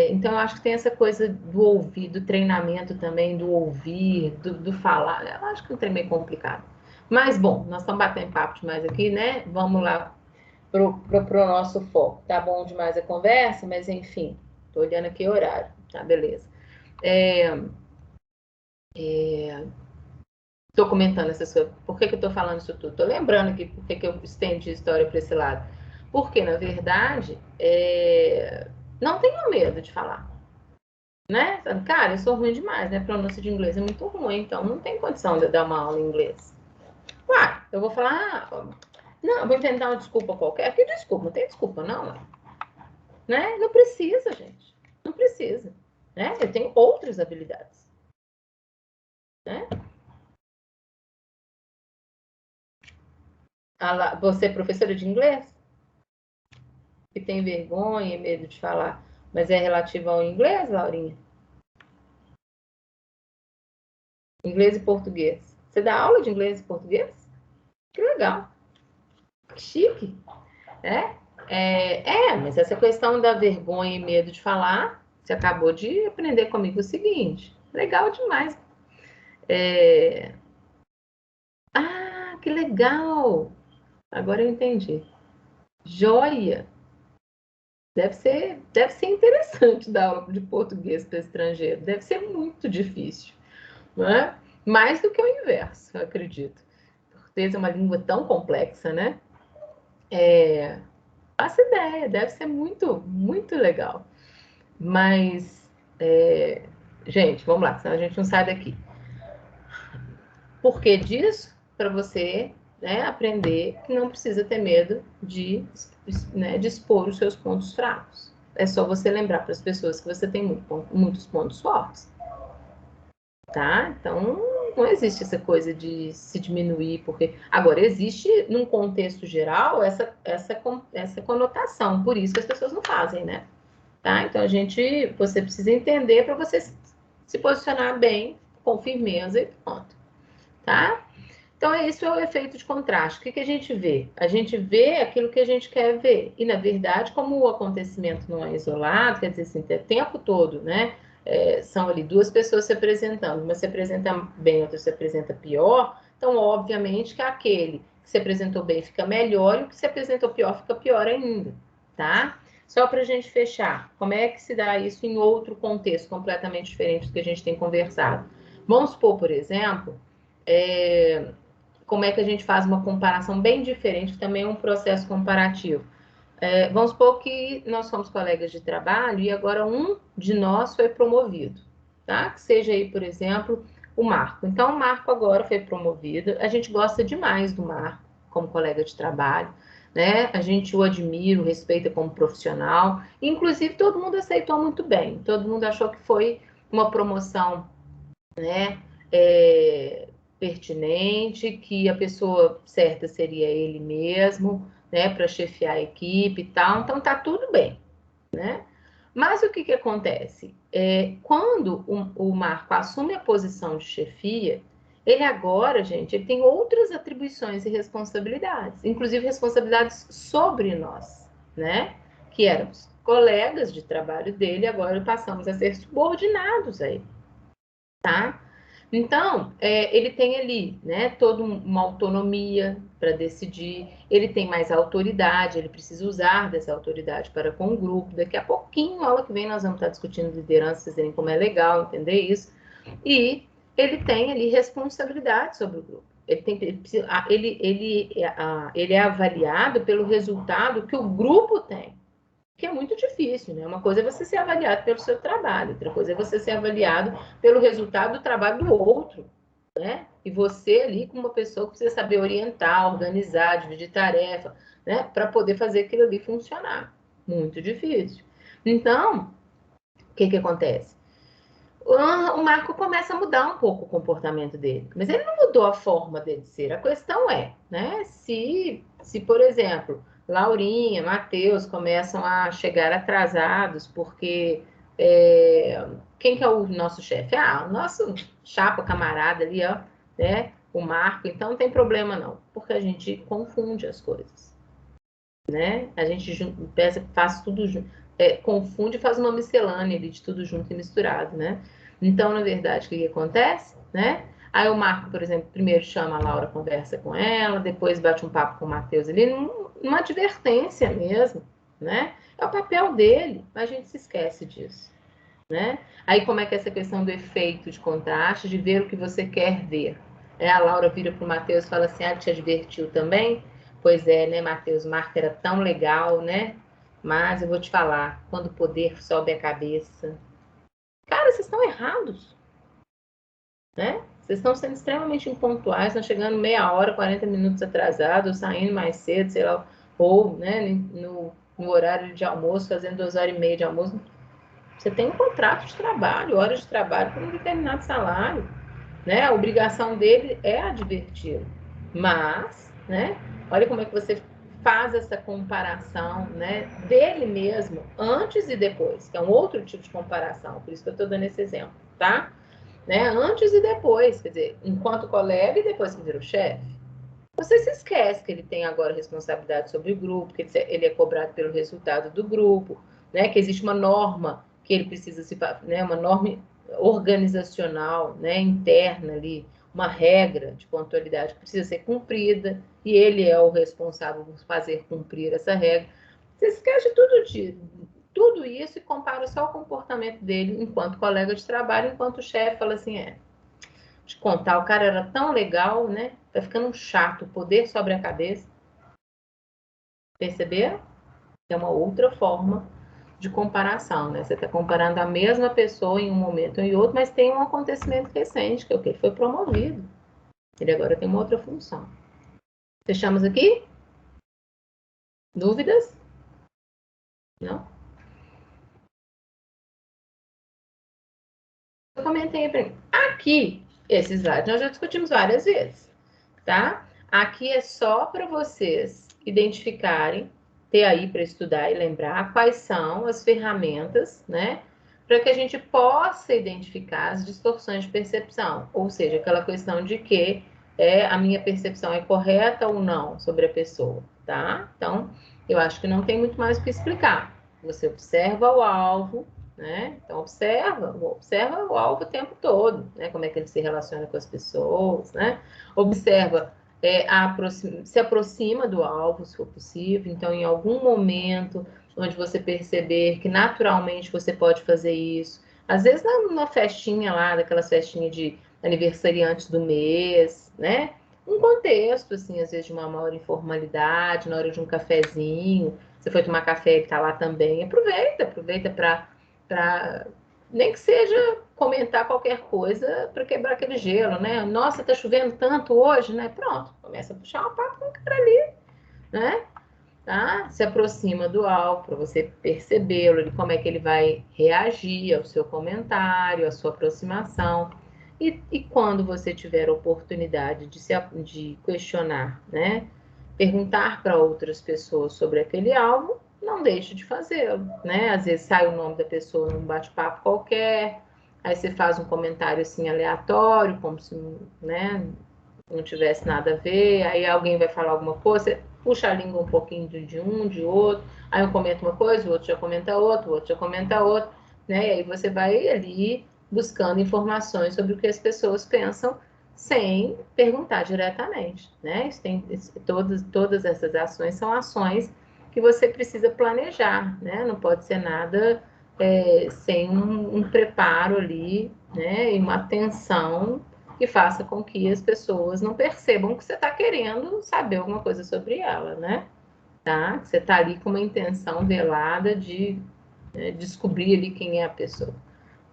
Então, eu acho que tem essa coisa do ouvir, do treinamento também, do ouvir, do falar. Eu acho que é um trem meio complicado. Mas, bom, nós estamos batendo papo demais aqui, né? Vamos lá pro nosso foco. Tá bom demais a conversa, mas enfim, tô olhando aqui o horário. Tá, beleza. Tô comentando essa sua. Por que eu tô falando isso tudo? Tô lembrando aqui por que eu estendi a história para esse lado. Porque, na verdade, não tenho medo de falar. Né? Cara, eu sou ruim demais, né? Pronúncia de inglês é muito ruim, então não tem condição de eu dar uma aula em inglês. Uai, eu vou falar, não, eu vou inventar uma desculpa qualquer. Que desculpa? Não tem desculpa, não. Né? Não precisa, gente. Não precisa. Né? Eu tenho outras habilidades. Né? Você é professora de inglês? Que tem vergonha e medo de falar, mas é relativo ao inglês, Laurinha? Inglês e português. Você dá aula de inglês e português? Que legal. Que chique. Né? Mas essa questão da vergonha e medo de falar, você acabou de aprender comigo o seguinte. Legal demais. Ah, que legal! Agora eu entendi. Joia! Deve ser interessante dar aula de português para estrangeiro. Deve ser muito difícil, não é? Mais do que o inverso, eu acredito. Português é uma língua tão complexa, né? Faço ideia, deve ser muito, muito legal. Mas, gente, vamos lá, senão a gente não sai daqui. Por que disso? Para você, né, aprender que não precisa ter medo de expor os seus pontos fracos. É só você lembrar para as pessoas que você tem muitos pontos fortes, tá? Então, não existe essa coisa de se diminuir, porque... Agora, existe, num contexto geral, essa conotação, por isso que as pessoas não fazem, né? Tá? Então, você precisa entender para você se posicionar bem, com firmeza e pronto, tá? Então, isso é o efeito de contraste. O que a gente vê? A gente vê aquilo que a gente quer ver. E, na verdade, como o acontecimento não é isolado, quer dizer assim, o tempo todo, né? São ali duas pessoas se apresentando. Uma se apresenta bem, outra se apresenta pior. Então, obviamente, que aquele que se apresentou bem fica melhor e o que se apresentou pior fica pior ainda, tá? Só para a gente fechar, como é que se dá isso em outro contexto completamente diferente do que a gente tem conversado? Vamos supor, por exemplo, como é que a gente faz uma comparação bem diferente, que também é um processo comparativo. Vamos supor que nós somos colegas de trabalho e agora um de nós foi promovido, tá? Que seja aí, por exemplo, o Marco. Então, o Marco agora foi promovido, a gente gosta demais do Marco como colega de trabalho, né? A gente o admira, o respeita como profissional, inclusive todo mundo aceitou muito bem, todo mundo achou que foi uma promoção, né? Pertinente, que a pessoa certa seria ele mesmo, né, para chefiar a equipe e tal, então tá tudo bem, né? Mas o que acontece? Quando o Marco assume a posição de chefia, ele agora, gente, ele tem outras atribuições e responsabilidades, inclusive responsabilidades sobre nós, né? Que éramos colegas de trabalho dele, agora passamos a ser subordinados a ele, tá? Então, ele tem ali, né, toda uma autonomia para decidir, ele tem mais autoridade, ele precisa usar dessa autoridade para com o grupo. Daqui a pouquinho, aula que vem, nós vamos estar discutindo liderança, vocês verem como é legal entender isso. E ele tem ali responsabilidade sobre o grupo. Ele é avaliado pelo resultado que o grupo tem, que é muito difícil, né? Uma coisa é você ser avaliado pelo seu trabalho, outra coisa é você ser avaliado pelo resultado do trabalho do outro, né? E você ali, como uma pessoa que precisa saber orientar, organizar, dividir tarefa, né? Para poder fazer aquilo ali funcionar. Muito difícil. Então, o que acontece? O Marco começa a mudar um pouco o comportamento dele, mas ele não mudou a forma dele ser. A questão é, né? Se por exemplo, Laurinha, Matheus começam a chegar atrasados porque quem que é o nosso chefe? Ah, o nosso chapa camarada ali, ó, né? O Marco. Então não tem problema não, porque a gente confunde as coisas, né? A gente faz tudo junto, confunde e faz uma miscelânea ali de tudo junto e misturado, né? Então, na verdade, o que acontece, né? Aí o Marco, por exemplo, primeiro chama a Laura, conversa com ela, depois bate um papo com o Matheus ali, numa advertência mesmo, né? É o papel dele, mas a gente se esquece disso, né? Aí como é que é essa questão do efeito de contraste, de ver o que você quer ver? A Laura vira para o Matheus e fala assim, ah, te advertiu também? Pois é, né, Matheus, Marco era tão legal, né? Mas eu vou te falar, quando o poder sobe a cabeça... Cara, vocês estão errados, né? Vocês estão sendo extremamente impontuais, estão chegando meia hora, 40 minutos atrasados, saindo mais cedo, sei lá, ou né, no horário de almoço, fazendo 2 horas e meia de almoço. Você tem um contrato de trabalho, horas de trabalho por um determinado salário, né? A obrigação dele é advertir, mas, né? Olha como é que você faz essa comparação, né? Dele mesmo, antes e depois, que é um outro tipo de comparação, por isso que eu estou dando esse exemplo, tá? Né? Antes e depois, quer dizer, enquanto colega e depois que virou chefe. Você se esquece que ele tem agora responsabilidade sobre o grupo, que ele é cobrado pelo resultado do grupo, né? Que existe uma norma que ele precisa se, né? Uma norma organizacional, né? Interna ali, uma regra de pontualidade que precisa ser cumprida e ele é o responsável por fazer cumprir essa regra. Você esquece de tudo isso e compara só o comportamento dele enquanto colega de trabalho, enquanto chefe fala assim, te contar, o cara era tão legal, né? Tá ficando chato, o poder sobre a cabeça. Perceber? É uma outra forma de comparação, né? Você está comparando a mesma pessoa em um momento ou em outro, mas tem um acontecimento recente, que é o que ele foi promovido. Ele agora tem uma outra função. Fechamos aqui? Dúvidas? Não? Eu comentei para mim. Aqui, esse slide nós já discutimos várias vezes, tá? Aqui é só para vocês identificarem, ter aí para estudar e lembrar quais são as ferramentas, né? Para que a gente possa identificar as distorções de percepção, ou seja, aquela questão de que a minha percepção é correta ou não sobre a pessoa, tá? Então, eu acho que não tem muito mais o que explicar. Você observa o alvo, né? Então, observa o alvo o tempo todo, né? Como é que ele se relaciona com as pessoas, né? Observa, se aproxima do alvo, se for possível. Então, em algum momento onde você perceber que naturalmente você pode fazer isso, às vezes na festinha lá, daquelas festinhas de aniversariantes do mês, né? Um contexto, assim, às vezes de uma maior informalidade, na hora de um cafezinho, você foi tomar café e está lá também, aproveita para nem que seja comentar qualquer coisa para quebrar aquele gelo, né? Nossa, tá chovendo tanto hoje, né? Pronto, começa a puxar uma papo com o cara ali, né? Tá? Se aproxima do alvo para você percebê-lo, como é que ele vai reagir ao seu comentário, à sua aproximação. E quando você tiver a oportunidade de questionar, né? Perguntar para outras pessoas sobre aquele alvo, não deixe de fazê-lo, né? Às vezes sai o nome da pessoa num bate-papo qualquer, aí você faz um comentário assim aleatório, como se, né, não tivesse nada a ver, aí alguém vai falar alguma coisa, você puxa a língua um pouquinho de um, de outro, aí um comenta uma coisa, o outro já comenta outra, o outro já comenta outra, né? E aí você vai ali buscando informações sobre o que as pessoas pensam sem perguntar diretamente, né? Todas essas ações são ações que você precisa planejar, né? Não pode ser nada sem um preparo ali, né? E uma atenção que faça com que as pessoas não percebam que você está querendo saber alguma coisa sobre ela, né? Tá? Você está ali com uma intenção velada de descobrir ali quem é a pessoa.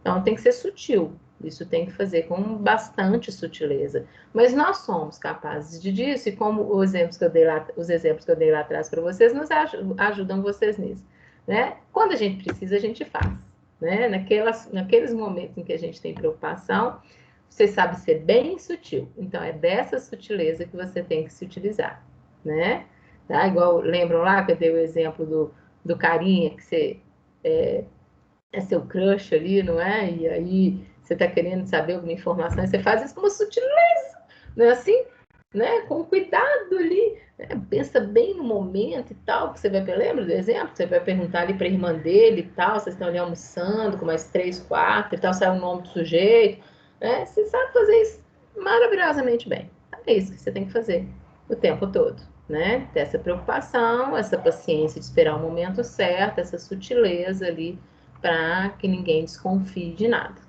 Então tem que ser sutil. Isso tem que fazer com bastante sutileza. Mas nós somos capazes disso, e como os exemplos que eu dei lá atrás para vocês nos ajudam vocês nisso. Né? Quando a gente precisa, a gente faz. Né? Naqueles momentos em que a gente tem preocupação, você sabe ser bem sutil. Então é dessa sutileza que você tem que se utilizar. Né? Tá? Igual lembram lá que eu dei o exemplo do carinha que você é seu crush ali, não é? E aí você está querendo saber alguma informação, e você faz isso com uma sutileza, não é assim? Né? Com cuidado ali, né? Pensa bem no momento e tal, que você vai, lembra do exemplo? Você vai perguntar ali para a irmã dele e tal, vocês estão ali almoçando com mais 3, 4 e tal, sai o nome do sujeito, né? Você sabe fazer isso maravilhosamente bem. É isso que você tem que fazer o tempo todo, né? Ter essa preocupação, essa paciência de esperar o momento certo, essa sutileza ali, para que ninguém desconfie de nada.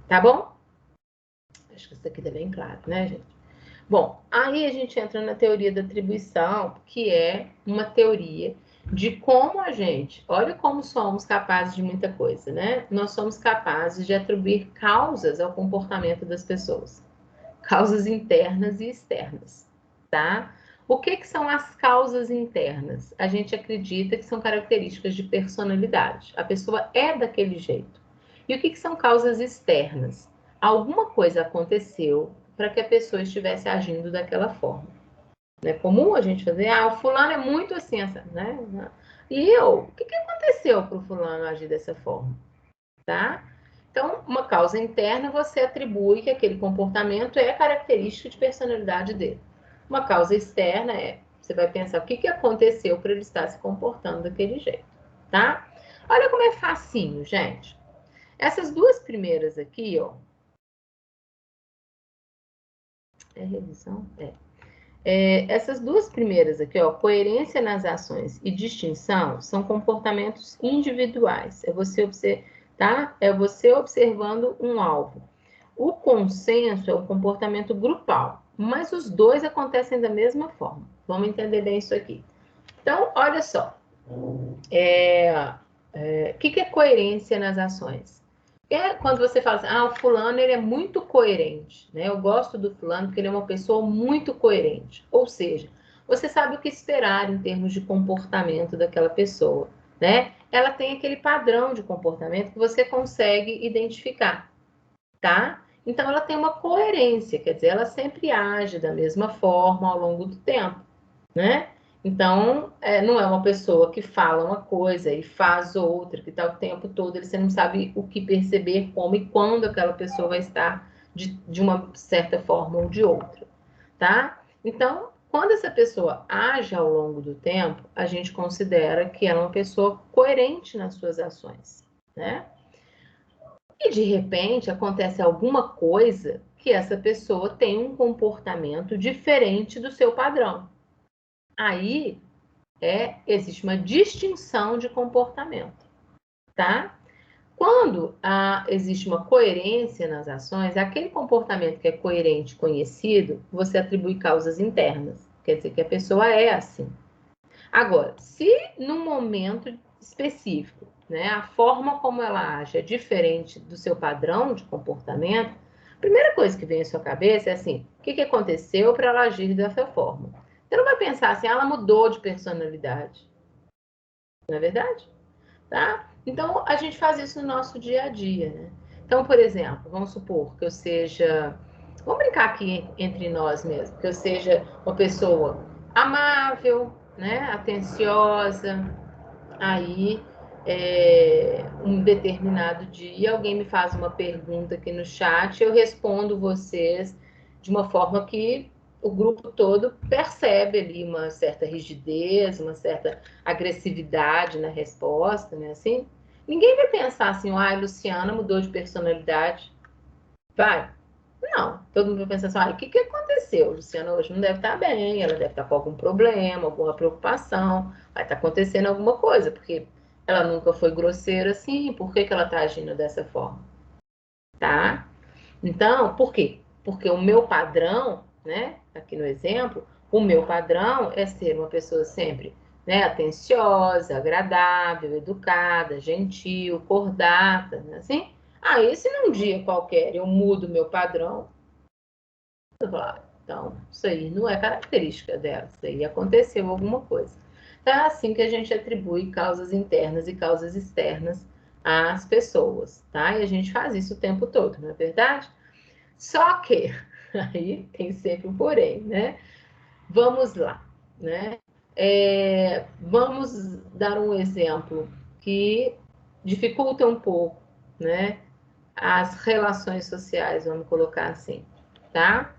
Tá bom? Acho que isso aqui tá bem claro, né, gente? Bom, aí a gente entra na teoria da atribuição, que é uma teoria de como a gente, olha como somos capazes de muita coisa, né? Nós somos capazes de atribuir causas ao comportamento das pessoas, causas internas e externas, tá? O que são as causas internas? A gente acredita que são características de personalidade. A pessoa é daquele jeito. E o que são causas externas? Alguma coisa aconteceu para que a pessoa estivesse agindo daquela forma. Não é comum a gente fazer, o fulano é muito assim, né? E o que aconteceu para o fulano agir dessa forma? Tá? Então, uma causa interna, você atribui que aquele comportamento é característica de personalidade dele. Uma causa externa você vai pensar o que aconteceu para ele estar se comportando daquele jeito, tá? Olha como é facinho, gente. Essas duas primeiras aqui, ó. É revisão? Essas duas primeiras aqui, ó, coerência nas ações e distinção, são comportamentos individuais. Tá? É você observando um alvo. O consenso é um comportamento grupal, mas os dois acontecem da mesma forma. Vamos entender bem isso aqui. Então, olha só. O que é coerência nas ações? É quando você fala assim, o fulano ele é muito coerente, né? Eu gosto do fulano porque ele é uma pessoa muito coerente. Ou seja, você sabe o que esperar em termos de comportamento daquela pessoa, né? Ela tem aquele padrão de comportamento que você consegue identificar, tá? Então ela tem uma coerência, quer dizer, ela sempre age da mesma forma ao longo do tempo, né? Então, não é uma pessoa que fala uma coisa e faz outra, que está o tempo todo, você não sabe o que perceber, como e quando aquela pessoa vai estar de uma certa forma ou de outra, tá? Então, quando essa pessoa age ao longo do tempo, a gente considera que ela é uma pessoa coerente nas suas ações, né? E de repente acontece alguma coisa que essa pessoa tem um comportamento diferente do seu padrão. Aí existe uma distinção de comportamento, tá? Quando existe uma coerência nas ações, aquele comportamento que é coerente, conhecido, você atribui causas internas. Quer dizer que a pessoa é assim. Agora, se num momento específico, né, a forma como ela age é diferente do seu padrão de comportamento, a primeira coisa que vem à sua cabeça é assim, o que aconteceu para ela agir dessa forma? Você não vai pensar assim, ela mudou de personalidade. Não é verdade? Tá? Então, a gente faz isso no nosso dia a dia, né? Então, por exemplo, vamos supor que eu seja... Vamos brincar aqui entre nós mesmo. Que eu seja uma pessoa amável, né? Atenciosa. Aí, um determinado dia, alguém me faz uma pergunta aqui no chat, eu respondo vocês de uma forma que o grupo todo percebe ali uma certa rigidez, uma certa agressividade na resposta, né? Assim, Ninguém vai pensar assim, ai, Luciana mudou de personalidade. Vai? Não. Todo mundo vai pensar assim, ai, o que que aconteceu? Luciana hoje não deve estar bem, ela deve estar com algum problema, alguma preocupação, vai estar acontecendo alguma coisa, porque ela nunca foi grosseira assim, por que que ela está agindo dessa forma? Tá? Então, por quê? Porque o meu padrão, né, aqui no exemplo, o meu padrão é ser uma pessoa sempre, né, atenciosa, agradável, educada, gentil, cordata, né, assim. Aí, se num dia qualquer eu mudo o meu padrão, eu falo, então, isso aí não é característica dela, isso aí aconteceu alguma coisa. Então, é assim que a gente atribui causas internas e causas externas às pessoas, tá? E a gente faz isso o tempo todo, não é verdade? Só que, aí tem sempre um porém, né? Vamos lá, né? Vamos dar um exemplo que dificulta um pouco, né? As relações sociais, vamos colocar assim, tá?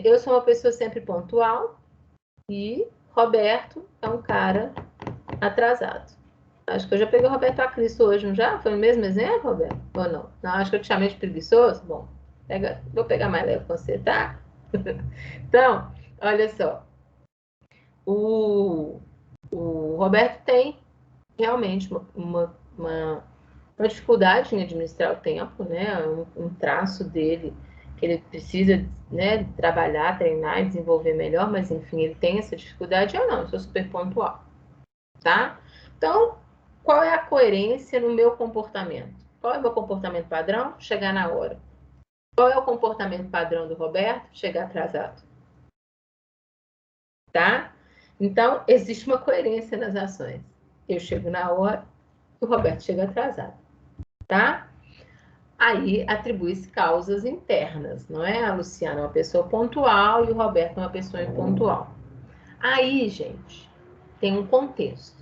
Eu sou uma pessoa sempre pontual e Roberto é um cara atrasado. Acho que eu já peguei o Roberto a Cristo hoje, não já? Foi o mesmo exemplo, Roberto? Ou não? Não, acho que eu te chamei de preguiçoso. Bom, vou pegar mais leve com você, tá? Então, olha só. O, o Roberto tem realmente uma dificuldade em administrar o tempo, né? Um traço dele que ele precisa, né, trabalhar, treinar e desenvolver melhor, mas enfim, ele tem essa dificuldade. Eu não, eu sou super pontual, tá? Então, qual é a coerência no meu comportamento? Qual é o meu comportamento padrão? Chegar na hora. Qual é o comportamento padrão do Roberto? Chegar atrasado, tá? Então, existe uma coerência nas ações. Eu chego na hora, o Roberto chega atrasado, tá? Aí atribui-se causas internas, não é? A Luciana é uma pessoa pontual e o Roberto é uma pessoa impontual. Aí, gente, tem um contexto,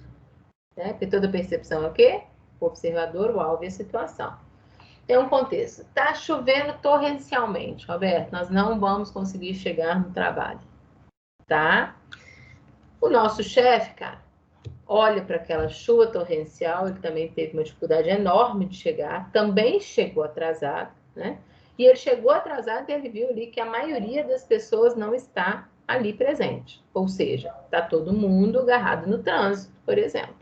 né? Porque toda percepção é o quê? O observador, o alvo e a situação. Tem um contexto. Tá chovendo torrencialmente, Roberto, nós não vamos conseguir chegar no trabalho, tá? O nosso chefe, cara, olha para aquela chuva torrencial, ele também teve uma dificuldade enorme de chegar, também chegou atrasado, né? E ele chegou atrasado e ele viu ali que a maioria das pessoas não está ali presente. Ou seja, está todo mundo agarrado no trânsito, por exemplo,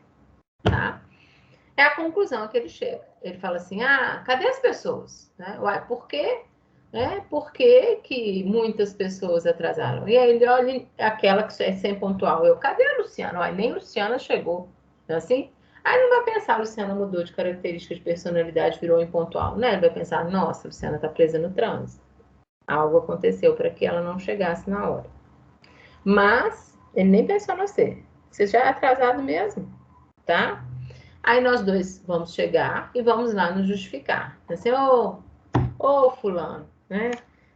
tá? É a conclusão que ele chega. Ele fala assim, cadê as pessoas? Né? Uai, por quê? Por que que muitas pessoas atrasaram? E aí ele olha aquela que é sem pontual. Cadê a Luciana? Uai, nem a Luciana chegou. Não é assim? Aí não vai pensar, a Luciana mudou de característica de personalidade, virou impontual. Né? Ele vai pensar, nossa, a Luciana está presa no trânsito. Algo aconteceu para que ela não chegasse na hora. Mas ele nem pensou no você. Você já é atrasado mesmo, tá? Aí nós dois vamos chegar e vamos lá nos justificar. Assim, fulano, né?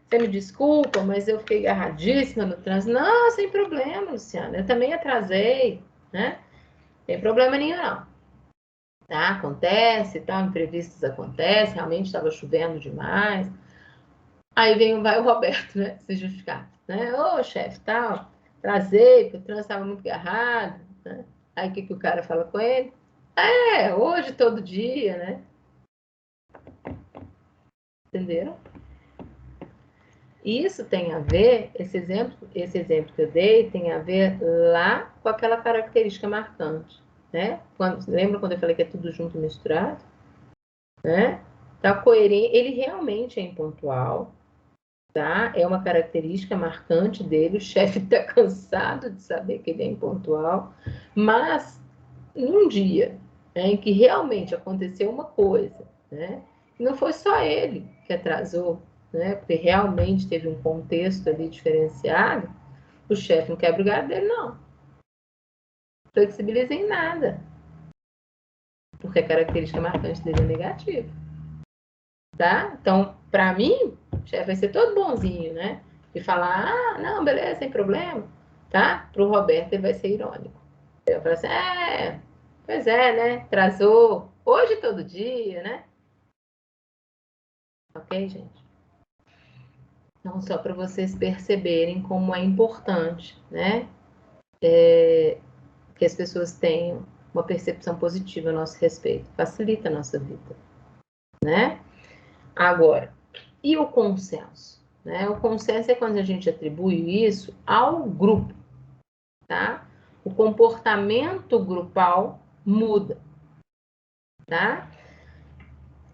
Você me desculpa, mas eu fiquei agarradíssima no trânsito. Não, sem problema, Luciana. Eu também atrasei, né? Sem problema nenhum, não. Tá? Acontece, tá? Imprevistos acontecem, realmente estava chovendo demais. Aí vai o Roberto, né? Se justificar. Né? Ô, chefe, tal, atrasei, porque o trânsito estava muito agarrado. Né? Aí o que o cara fala com ele? Hoje todo dia, né? Entenderam? Isso tem a ver, esse exemplo que eu dei tem a ver lá com aquela característica marcante, né? Lembra quando eu falei que é tudo junto e misturado? Né? Tá coerente, ele realmente é impontual, tá? É uma característica marcante dele, o chefe está cansado de saber que ele é impontual, mas num dia, né, em que realmente aconteceu uma coisa, né? E não foi só ele que atrasou, né? Porque realmente teve um contexto ali diferenciado, o chefe não quebra o galho dele, não. Flexibiliza em nada, porque a característica marcante dele é negativa, tá? Então, para mim, o chefe vai ser todo bonzinho, né? E falar, não, beleza, sem problema, tá? Para o Roberto, ele vai ser irônico. Ele vai falar assim, pois é, né? Atrasou hoje todo dia, né? Ok, gente? Então, só para vocês perceberem como é importante, né? Que as pessoas tenham uma percepção positiva a nosso respeito, facilita a nossa vida, né? Agora, e o consenso? Né? O consenso é quando a gente atribui isso ao grupo, tá? O comportamento grupal muda, tá?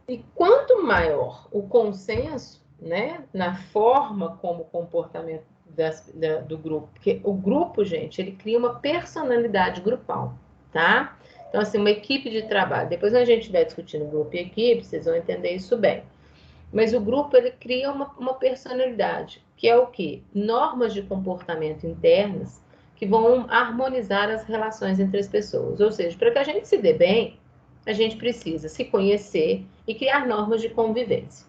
E quanto maior o consenso, né, na forma como o comportamento do grupo, porque o grupo, gente, ele cria uma personalidade grupal, tá? Então, assim, uma equipe de trabalho, depois a gente estiver discutindo grupo e equipe, vocês vão entender isso bem. Mas o grupo, ele cria uma personalidade, que é o quê? Normas de comportamento internas que vão harmonizar as relações entre as pessoas. Ou seja, para que a gente se dê bem, a gente precisa se conhecer e criar normas de convivência,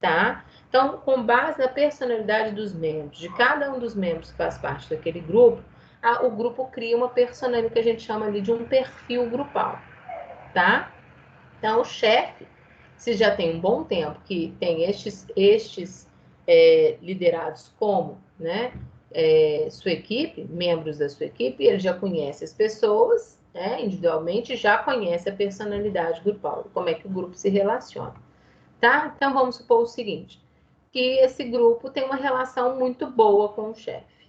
tá? Então, com base na personalidade dos membros, de cada um dos membros que faz parte daquele grupo, o grupo cria uma personalidade que a gente chama ali de um perfil grupal, tá? Então, o chefe, se já tem um bom tempo que tem estes liderados como, né, sua equipe, membros da sua equipe, ele já conhece as pessoas, né, individualmente, já conhece a personalidade grupal, como é que o grupo se relaciona, tá? Então, vamos supor o seguinte, que esse grupo tem uma relação muito boa com o chefe,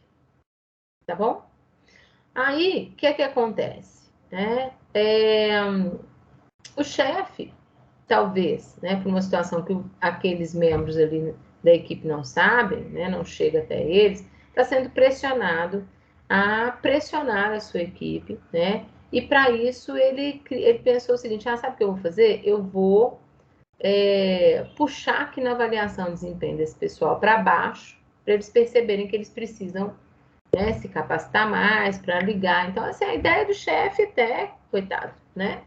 tá bom? Aí, o que é que acontece? Né? O chefe, talvez, né, por uma situação que aqueles membros ali da equipe não sabem, né, não chega até eles, está sendo pressionado a pressionar a sua equipe, né, e para isso ele pensou o seguinte, sabe o que eu vou fazer? Eu vou puxar aqui na avaliação de desempenho desse pessoal para baixo, para eles perceberem que eles precisam, né, se capacitar mais para ligar. Então, assim, a ideia do chefe até, coitado, né,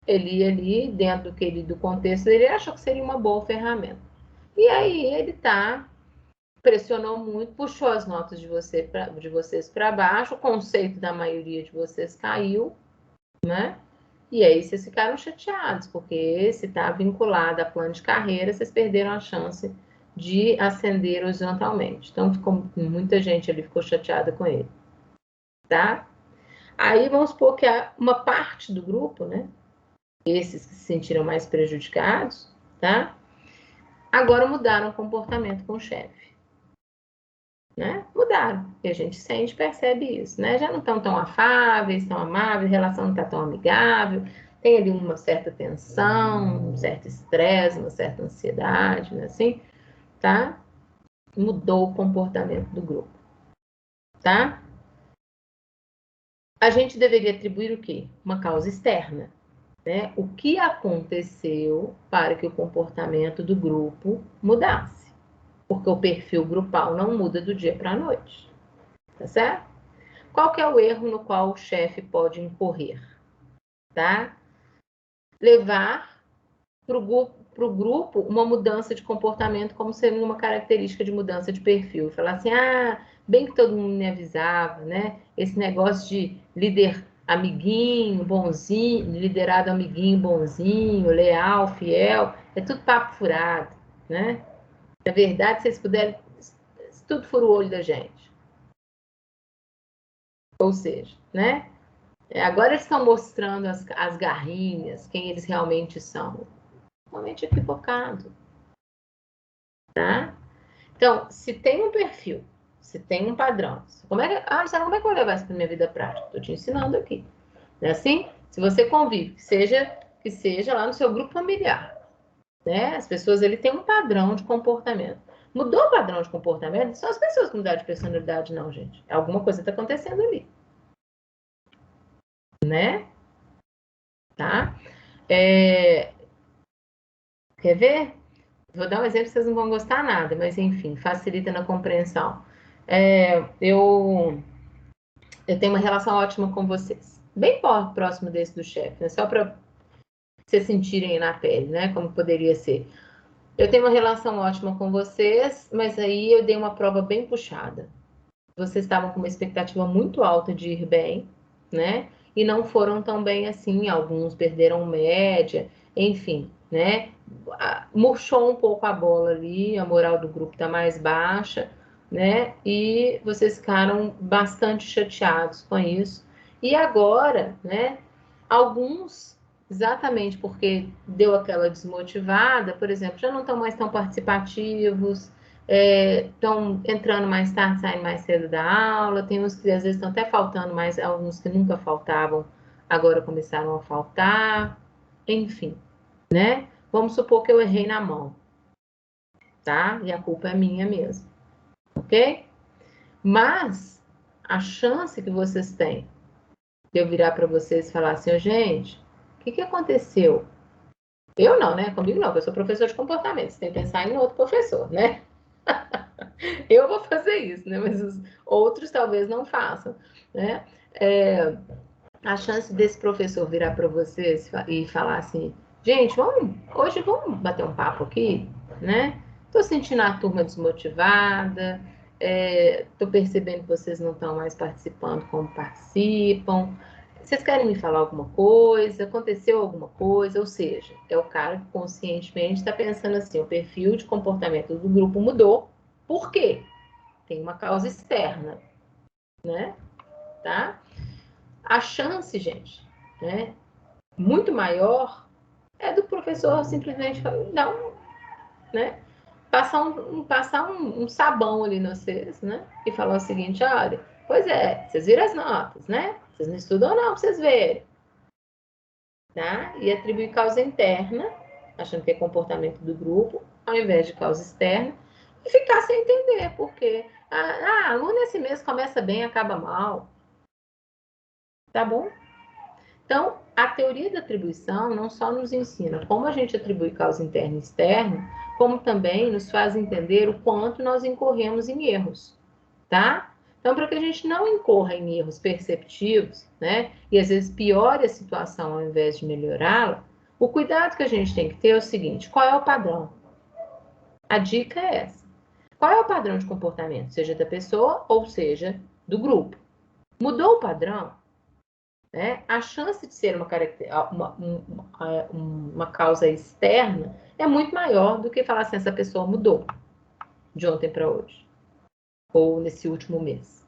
ele ali, dentro do contexto, ele achou que seria uma boa ferramenta. E aí ele pressionou muito, puxou as notas de vocês para baixo, o conceito da maioria de vocês caiu, né? E aí vocês ficaram chateados, porque se está vinculado a plano de carreira, vocês perderam a chance de ascender horizontalmente. Então, muita gente ali ficou chateada com ele, tá? Aí vamos supor que uma parte do grupo, né? Esses que se sentiram mais prejudicados, tá? Agora mudaram o comportamento com o chefe, né? Mudaram. E a gente sente, percebe isso, né? Já não estão tão afáveis, tão amáveis, a relação não está tão amigável, tem ali uma certa tensão, um certo estresse, uma certa ansiedade, né? Assim, tá? Mudou o comportamento do grupo, tá? A gente deveria atribuir o quê? Uma causa externa, né? O que aconteceu para que o comportamento do grupo mudasse? Porque o perfil grupal não muda do dia para a noite, tá certo? Qual que é o erro no qual o chefe pode incorrer? Tá? Levar para o grupo uma mudança de comportamento como sendo uma característica de mudança de perfil. Falar assim, bem que todo mundo me avisava, né? Esse negócio de líder amiguinho, bonzinho, liderado amiguinho, bonzinho, leal, fiel, é tudo papo furado, né? Na verdade, se vocês puderem, tudo fura o olho da gente. Ou seja, né? Agora eles estão mostrando as garrinhas, quem eles realmente são. Totalmente equivocado, tá? Então, se tem um perfil, se tem um padrão, como é que eu vou levar isso para minha vida prática? Estou te ensinando aqui. Não é assim? Se você convive, que seja lá no seu grupo familiar, né? As pessoas ele têm um padrão de comportamento. Mudou o padrão de comportamento? Não são as pessoas que mudaram de personalidade, não, gente. Alguma coisa está acontecendo ali, né? Tá? Quer ver? Vou dar um exemplo que vocês não vão gostar nada, mas enfim, facilita na compreensão. Eu tenho uma relação ótima com vocês. Bem próximo desse do chefe, né? Só para vocês sentirem na pele, né? Como poderia ser. Eu tenho uma relação ótima com vocês, mas aí eu dei uma prova bem puxada. Vocês estavam com uma expectativa muito alta de ir bem, né? E não foram tão bem assim. Alguns perderam média, enfim, né? Murchou um pouco a bola ali, a moral do grupo está mais baixa, né? E vocês ficaram bastante chateados com isso. E agora, né? Alguns, exatamente porque deu aquela desmotivada, por exemplo, já não estão mais tão participativos, estão entrando mais tarde, saindo mais cedo da aula, tem uns que às vezes estão até faltando mais, alguns que nunca faltavam, agora começaram a faltar, enfim, né? Vamos supor que eu errei na mão, tá? E a culpa é minha mesmo, ok? Mas a chance que vocês têm de eu virar para vocês e falar assim, gente, o que aconteceu? Eu não, né? Comigo não, eu sou professor de comportamento. Você tem que pensar em outro professor, né? Eu vou fazer isso, né? Mas os outros talvez não façam, né? A chance desse professor virar para vocês e falar assim, gente, hoje vamos bater um papo aqui, né? Tô sentindo a turma desmotivada, tô percebendo que vocês não estão mais participando como participam. Vocês querem me falar alguma coisa? Aconteceu alguma coisa? Ou seja, é o cara que conscientemente está pensando assim, o perfil de comportamento do grupo mudou. Por quê? Tem uma causa externa, né? Tá? A chance, gente, né, muito maior é do professor simplesmente não, né? Passar um sabão ali no vocês, né? E falar o seguinte, olha, pois é, vocês viram as notas, né? Vocês não estudam não, pra vocês verem. Tá? E atribuir causa interna, achando que é comportamento do grupo, ao invés de causa externa, e ficar sem entender, porque aluno esse mês começa bem, acaba mal. Tá bom? Então, a teoria da atribuição não só nos ensina como a gente atribui causa interna e externa, como também nos faz entender o quanto nós incorremos em erros, tá? Então, para que a gente não incorra em erros perceptivos, né, e às vezes piore a situação ao invés de melhorá-la, o cuidado que a gente tem que ter é o seguinte: qual é o padrão? A dica é essa. Qual é o padrão de comportamento, seja da pessoa ou seja do grupo? Mudou o padrão? Né? A chance de ser uma causa externa é muito maior do que falar assim, essa pessoa mudou de ontem para hoje, ou nesse último mês.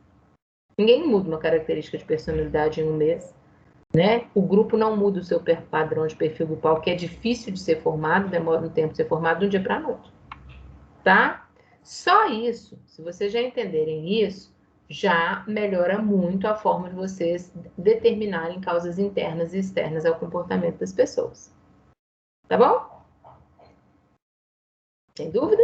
Ninguém muda uma característica de personalidade em um mês, né? O grupo não muda o seu padrão de perfil grupal, que é difícil de ser formado, demora um tempo de ser formado de um dia para noite, tá? Só isso, se vocês já entenderem isso, já melhora muito a forma de vocês determinarem causas internas e externas ao comportamento das pessoas. Tá bom? Sem dúvida?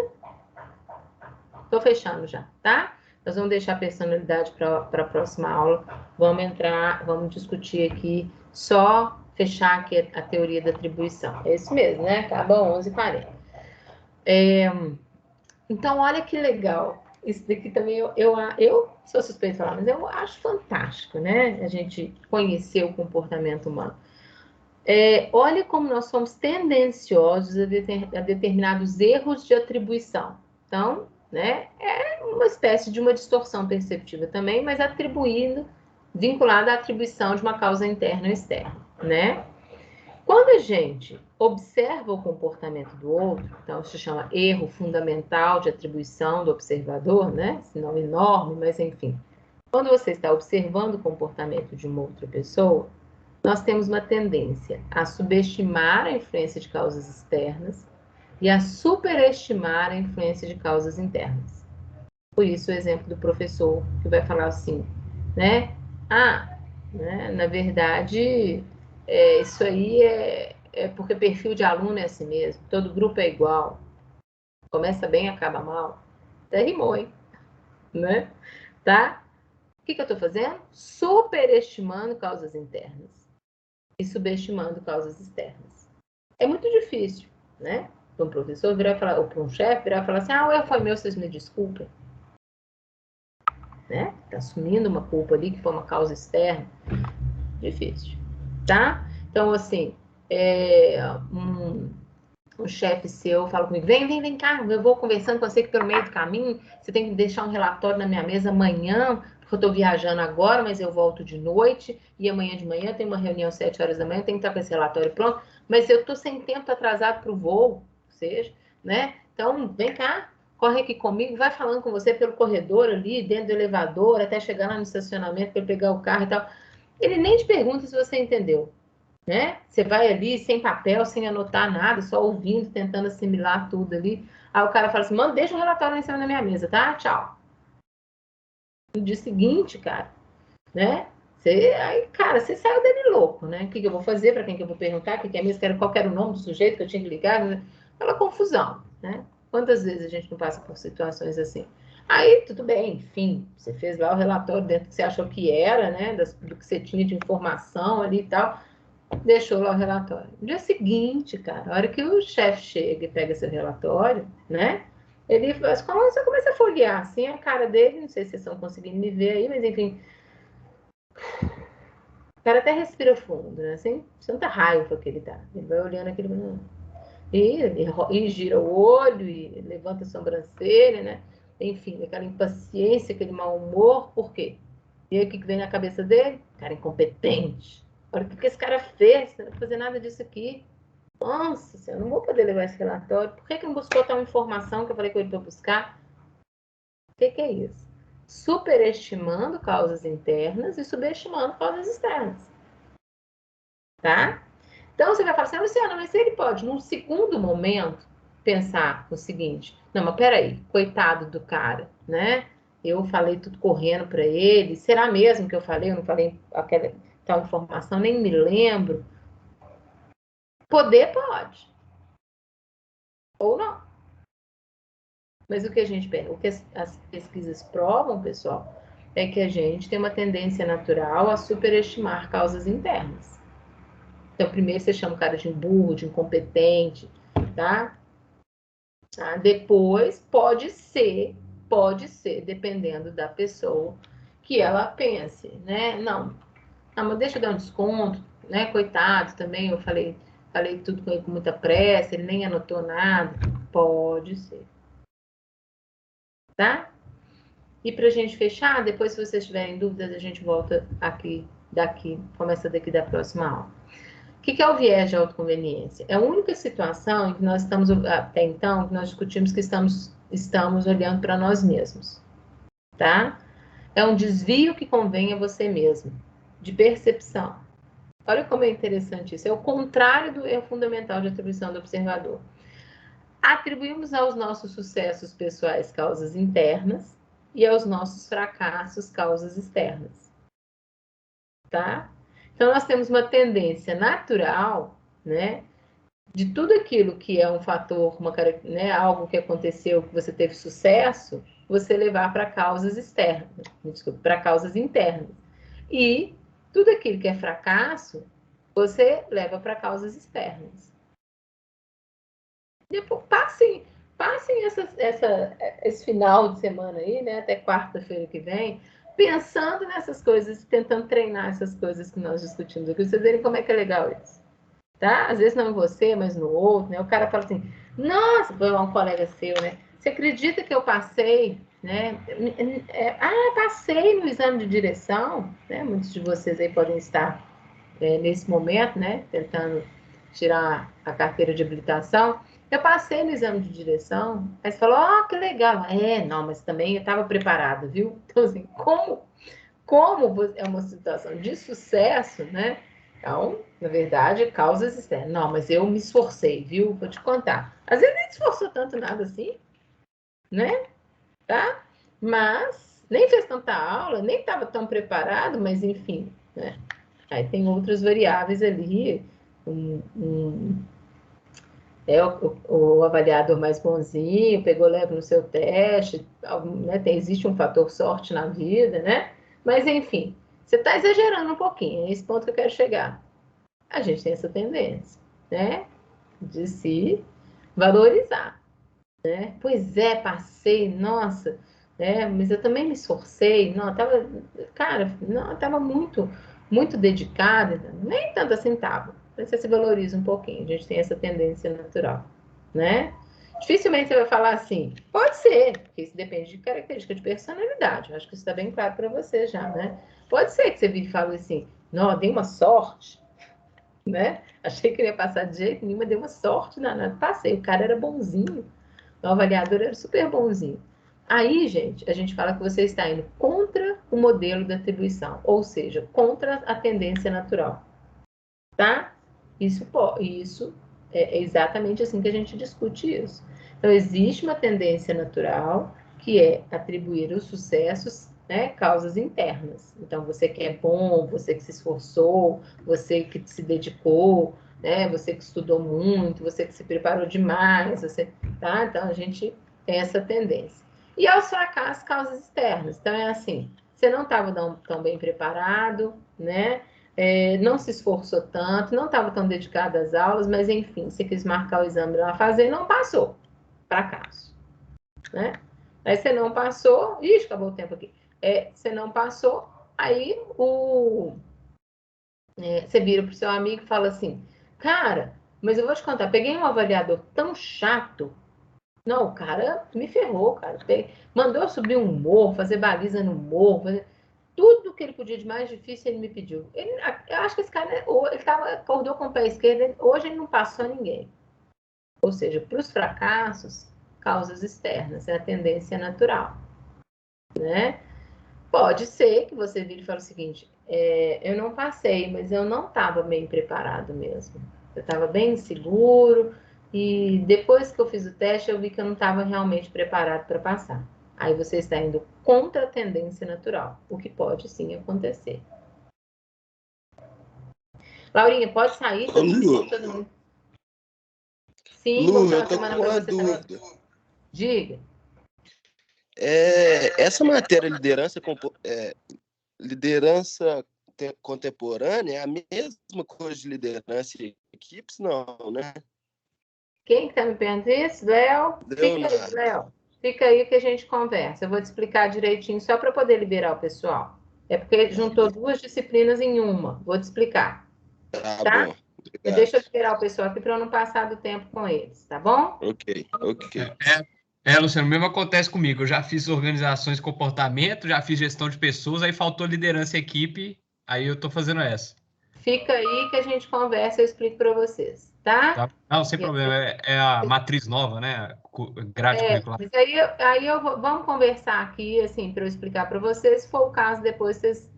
Tô fechando já, tá? Nós vamos deixar a personalidade para a próxima aula. Vamos discutir aqui, só fechar aqui a teoria da atribuição. É isso mesmo, né? Acaba 11h40. Então, olha que legal. Isso daqui também eu sou suspeita de falar, mas eu acho fantástico, né? A gente conhecer o comportamento humano. Olha como nós somos tendenciosos a determinados erros de atribuição. Então, né, é uma espécie de uma distorção perceptiva também, mas vinculada à atribuição de uma causa interna ou externa, né? Quando a gente observa o comportamento do outro, então isso se chama erro fundamental de atribuição do observador, né? Esse nome enorme, mas enfim. Quando você está observando o comportamento de uma outra pessoa, nós temos uma tendência a subestimar a influência de causas externas e a superestimar a influência de causas internas. Por isso o exemplo do professor que vai falar assim, né? Né, na verdade, isso aí é porque perfil de aluno é assim mesmo, todo grupo é igual, começa bem, acaba mal. Até rimou, hein? Né? Tá? O que eu estou fazendo? Superestimando causas internas e subestimando causas externas. É muito difícil, né? Para um professor virar e falar, ou para um chefe virar e falar assim, o erro foi meu, vocês me desculpem. Né? Tá assumindo uma culpa ali que foi uma causa externa. Difícil, tá? Então, assim, um chefe seu fala comigo, vem cá, eu vou conversando com você que pelo meio do caminho, você tem que deixar um relatório na minha mesa amanhã, porque eu tô viajando agora, mas eu volto de noite, e amanhã de manhã tem uma reunião às 7 horas da manhã, eu tenho que estar com esse relatório pronto, mas eu tô sem tempo atrasado para o voo, ou seja, né? Então, vem cá, corre aqui comigo, vai falando com você pelo corredor ali, dentro do elevador, até chegar lá no estacionamento para pegar o carro e tal. Ele nem te pergunta se você entendeu. né? Você vai ali sem papel, sem anotar nada, só ouvindo, tentando assimilar tudo ali. Aí o cara fala assim, mano, deixa o relatório lá em cima da minha mesa, tá? Tchau. No dia seguinte, cara, né? Aí, cara, você saiu dele louco, né? O que eu vou fazer, para quem que eu vou perguntar, o que é mesmo, qual era o nome do sujeito que eu tinha que ligar, né? Aquela confusão, né? Quantas vezes a gente não passa por situações assim? Aí, tudo bem, enfim, você fez lá o relatório dentro do que você achou que era, né? Do que você tinha de informação ali e tal, deixou lá o relatório. No dia seguinte, cara, a hora que o chefe chega e pega seu relatório, né? Ele você começa a folhear assim a cara dele, não sei se vocês estão conseguindo me ver aí, mas enfim, o cara até respira fundo, né? Assim, tanta raiva que ele tá. Ele vai olhando aquele. E gira o olho, e levanta a sobrancelha, né? Enfim, aquela impaciência, aquele mau humor, por quê? E aí o que vem na cabeça dele? Cara incompetente. Olha o que esse cara fez, não vai fazer nada disso aqui. Nossa, eu não vou poder levar esse relatório. Por que não buscou tal informação que eu falei com ele para buscar? O que é isso? Superestimando causas internas e subestimando causas externas. Tá? Então você vai falar assim, Luciana, mas ele pode, num segundo momento, pensar o seguinte: não, mas peraí, coitado do cara, né? Eu falei tudo correndo para ele, será mesmo que eu falei? Eu não falei aquela tal informação, nem me lembro. Poder pode, ou não. Mas o que a gente o que as pesquisas provam, pessoal, é que a gente tem uma tendência natural a superestimar causas internas. Então, primeiro você chama o cara de burro, de incompetente, tá? Depois pode ser, dependendo da pessoa, que ela pense, né? Não, mas deixa eu dar um desconto, né? Coitado também, eu falei tudo com ele com muita pressa, ele nem anotou nada. Pode ser, tá? E para a gente fechar, depois, se vocês tiverem dúvidas, a gente volta começa daqui da próxima aula. O que é o viés de autoconveniência? É a única situação em que nós estamos, até então, que nós discutimos que estamos olhando para nós mesmos, tá? É um desvio que convém a você mesmo, de percepção. Olha como é interessante isso. É o contrário do erro fundamental de atribuição do observador. Atribuímos aos nossos sucessos pessoais causas internas e aos nossos fracassos causas externas, tá? Então, nós temos uma tendência natural, né, de tudo aquilo que é um fator, né, algo que aconteceu, que você teve sucesso, você levar para causas externas, desculpa, para causas internas. E tudo aquilo que é fracasso, você leva para causas externas. Depois, passem esse final de semana aí, né, até quarta-feira que vem, pensando nessas coisas, tentando treinar essas coisas que nós discutimos aqui, vocês verem como é que é legal isso. Tá? Às vezes não em você, mas no outro, né? O cara fala assim, nossa, foi um colega seu, né? Você acredita que eu passei, né? Passei no exame de direção, né? Muitos de vocês aí podem estar nesse momento, né? Tentando tirar a carteira de habilitação. Eu passei no exame de direção, aí você falou, que legal. Não, mas também eu estava preparada, viu? Então, assim, como é uma situação de sucesso, né? Então, na verdade, causas externas. Não, mas eu me esforcei, viu? Vou te contar. Às vezes nem esforçou tanto nada assim, né? Tá? Mas nem fez tanta aula, nem estava tão preparado, mas enfim, né? Aí tem outras variáveis ali, o avaliador mais bonzinho, pegou leve no seu teste, né? Existe um fator sorte na vida, né? Mas enfim, você está exagerando um pouquinho, é esse ponto que eu quero chegar. A gente tem essa tendência, né? De se valorizar, né? Pois é, passei, nossa, né? Mas eu também me esforcei, não, tava, cara, não, tava muito dedicada, nem tanto assim tava. Você se valoriza um pouquinho, a gente tem essa tendência natural, né? Dificilmente você vai falar assim, pode ser, porque isso depende de característica de personalidade. Eu acho que isso está bem claro para você já, né? Pode ser que você vire e fale assim, não, dei uma sorte, né? Achei que ia passar de jeito nenhum, mas deu uma sorte danada. Passei, o cara era bonzinho, o avaliador era super bonzinho. Aí, gente, a gente fala que você está indo contra o modelo da atribuição, ou seja, contra a tendência natural, tá? Isso é exatamente assim que a gente discute isso. Então, existe uma tendência natural que é atribuir os sucessos, né, causas internas. Então, você que é bom, você que se esforçou, você que se dedicou, né, você que estudou muito, você que se preparou demais, tá? Então, a gente tem essa tendência. E aos fracassos, causas externas. Então, é assim, você não estava tão bem preparado, né? Não se esforçou tanto, não estava tão dedicado às aulas, mas enfim, você quis marcar o exame lá fazer e não passou. Fracasso, né? Aí você não passou, ixi, acabou o tempo aqui. Você não passou, aí você vira pro seu amigo e fala assim, cara, mas eu vou te contar, peguei um avaliador tão chato. Não, o cara me ferrou, cara. Mandou eu subir um morro, fazer baliza no morro, tudo que ele podia de mais difícil ele me pediu. Eu acho que esse cara, acordou com o pé esquerdo, hoje ele não passou a ninguém. Ou seja, para os fracassos, causas externas, é a tendência natural, né? Pode ser que você vire e fale o seguinte, eu não passei, mas eu não estava bem preparado mesmo. Eu estava bem inseguro e depois que eu fiz o teste, eu vi que eu não estava realmente preparado para passar. Aí você está indo contra a tendência natural, o que pode sim acontecer. Laurinha, pode sair? Ô, Lu, Todo mundo. Sim, como Lu, está eu a tô com semana para uma você também? dúvida. Diga. Essa matéria liderança contemporânea é a mesma coisa de liderança e equipes? Não, né? Quem está me perguntando isso? Léo? Fica aí, Leonardo. Léo. Fica aí que a gente conversa. Eu vou te explicar direitinho só para poder liberar o pessoal. É porque Tá juntou bom, duas disciplinas em uma. Vou te explicar, tá tá? bom. Obrigado. Deixa eu liberar o pessoal aqui para eu não passar do tempo com eles, tá bom? Ok. Luciano, mesmo acontece comigo. Eu já fiz organizações de comportamento, já fiz gestão de pessoas, aí faltou liderança e equipe, aí eu tô fazendo essa. Fica aí que a gente conversa e eu explico para vocês, tá? Tá? Não, sem problema. É a matriz nova, né? Grade curricular. Mas vamos conversar aqui, assim, para eu explicar para vocês. Se for o caso, depois vocês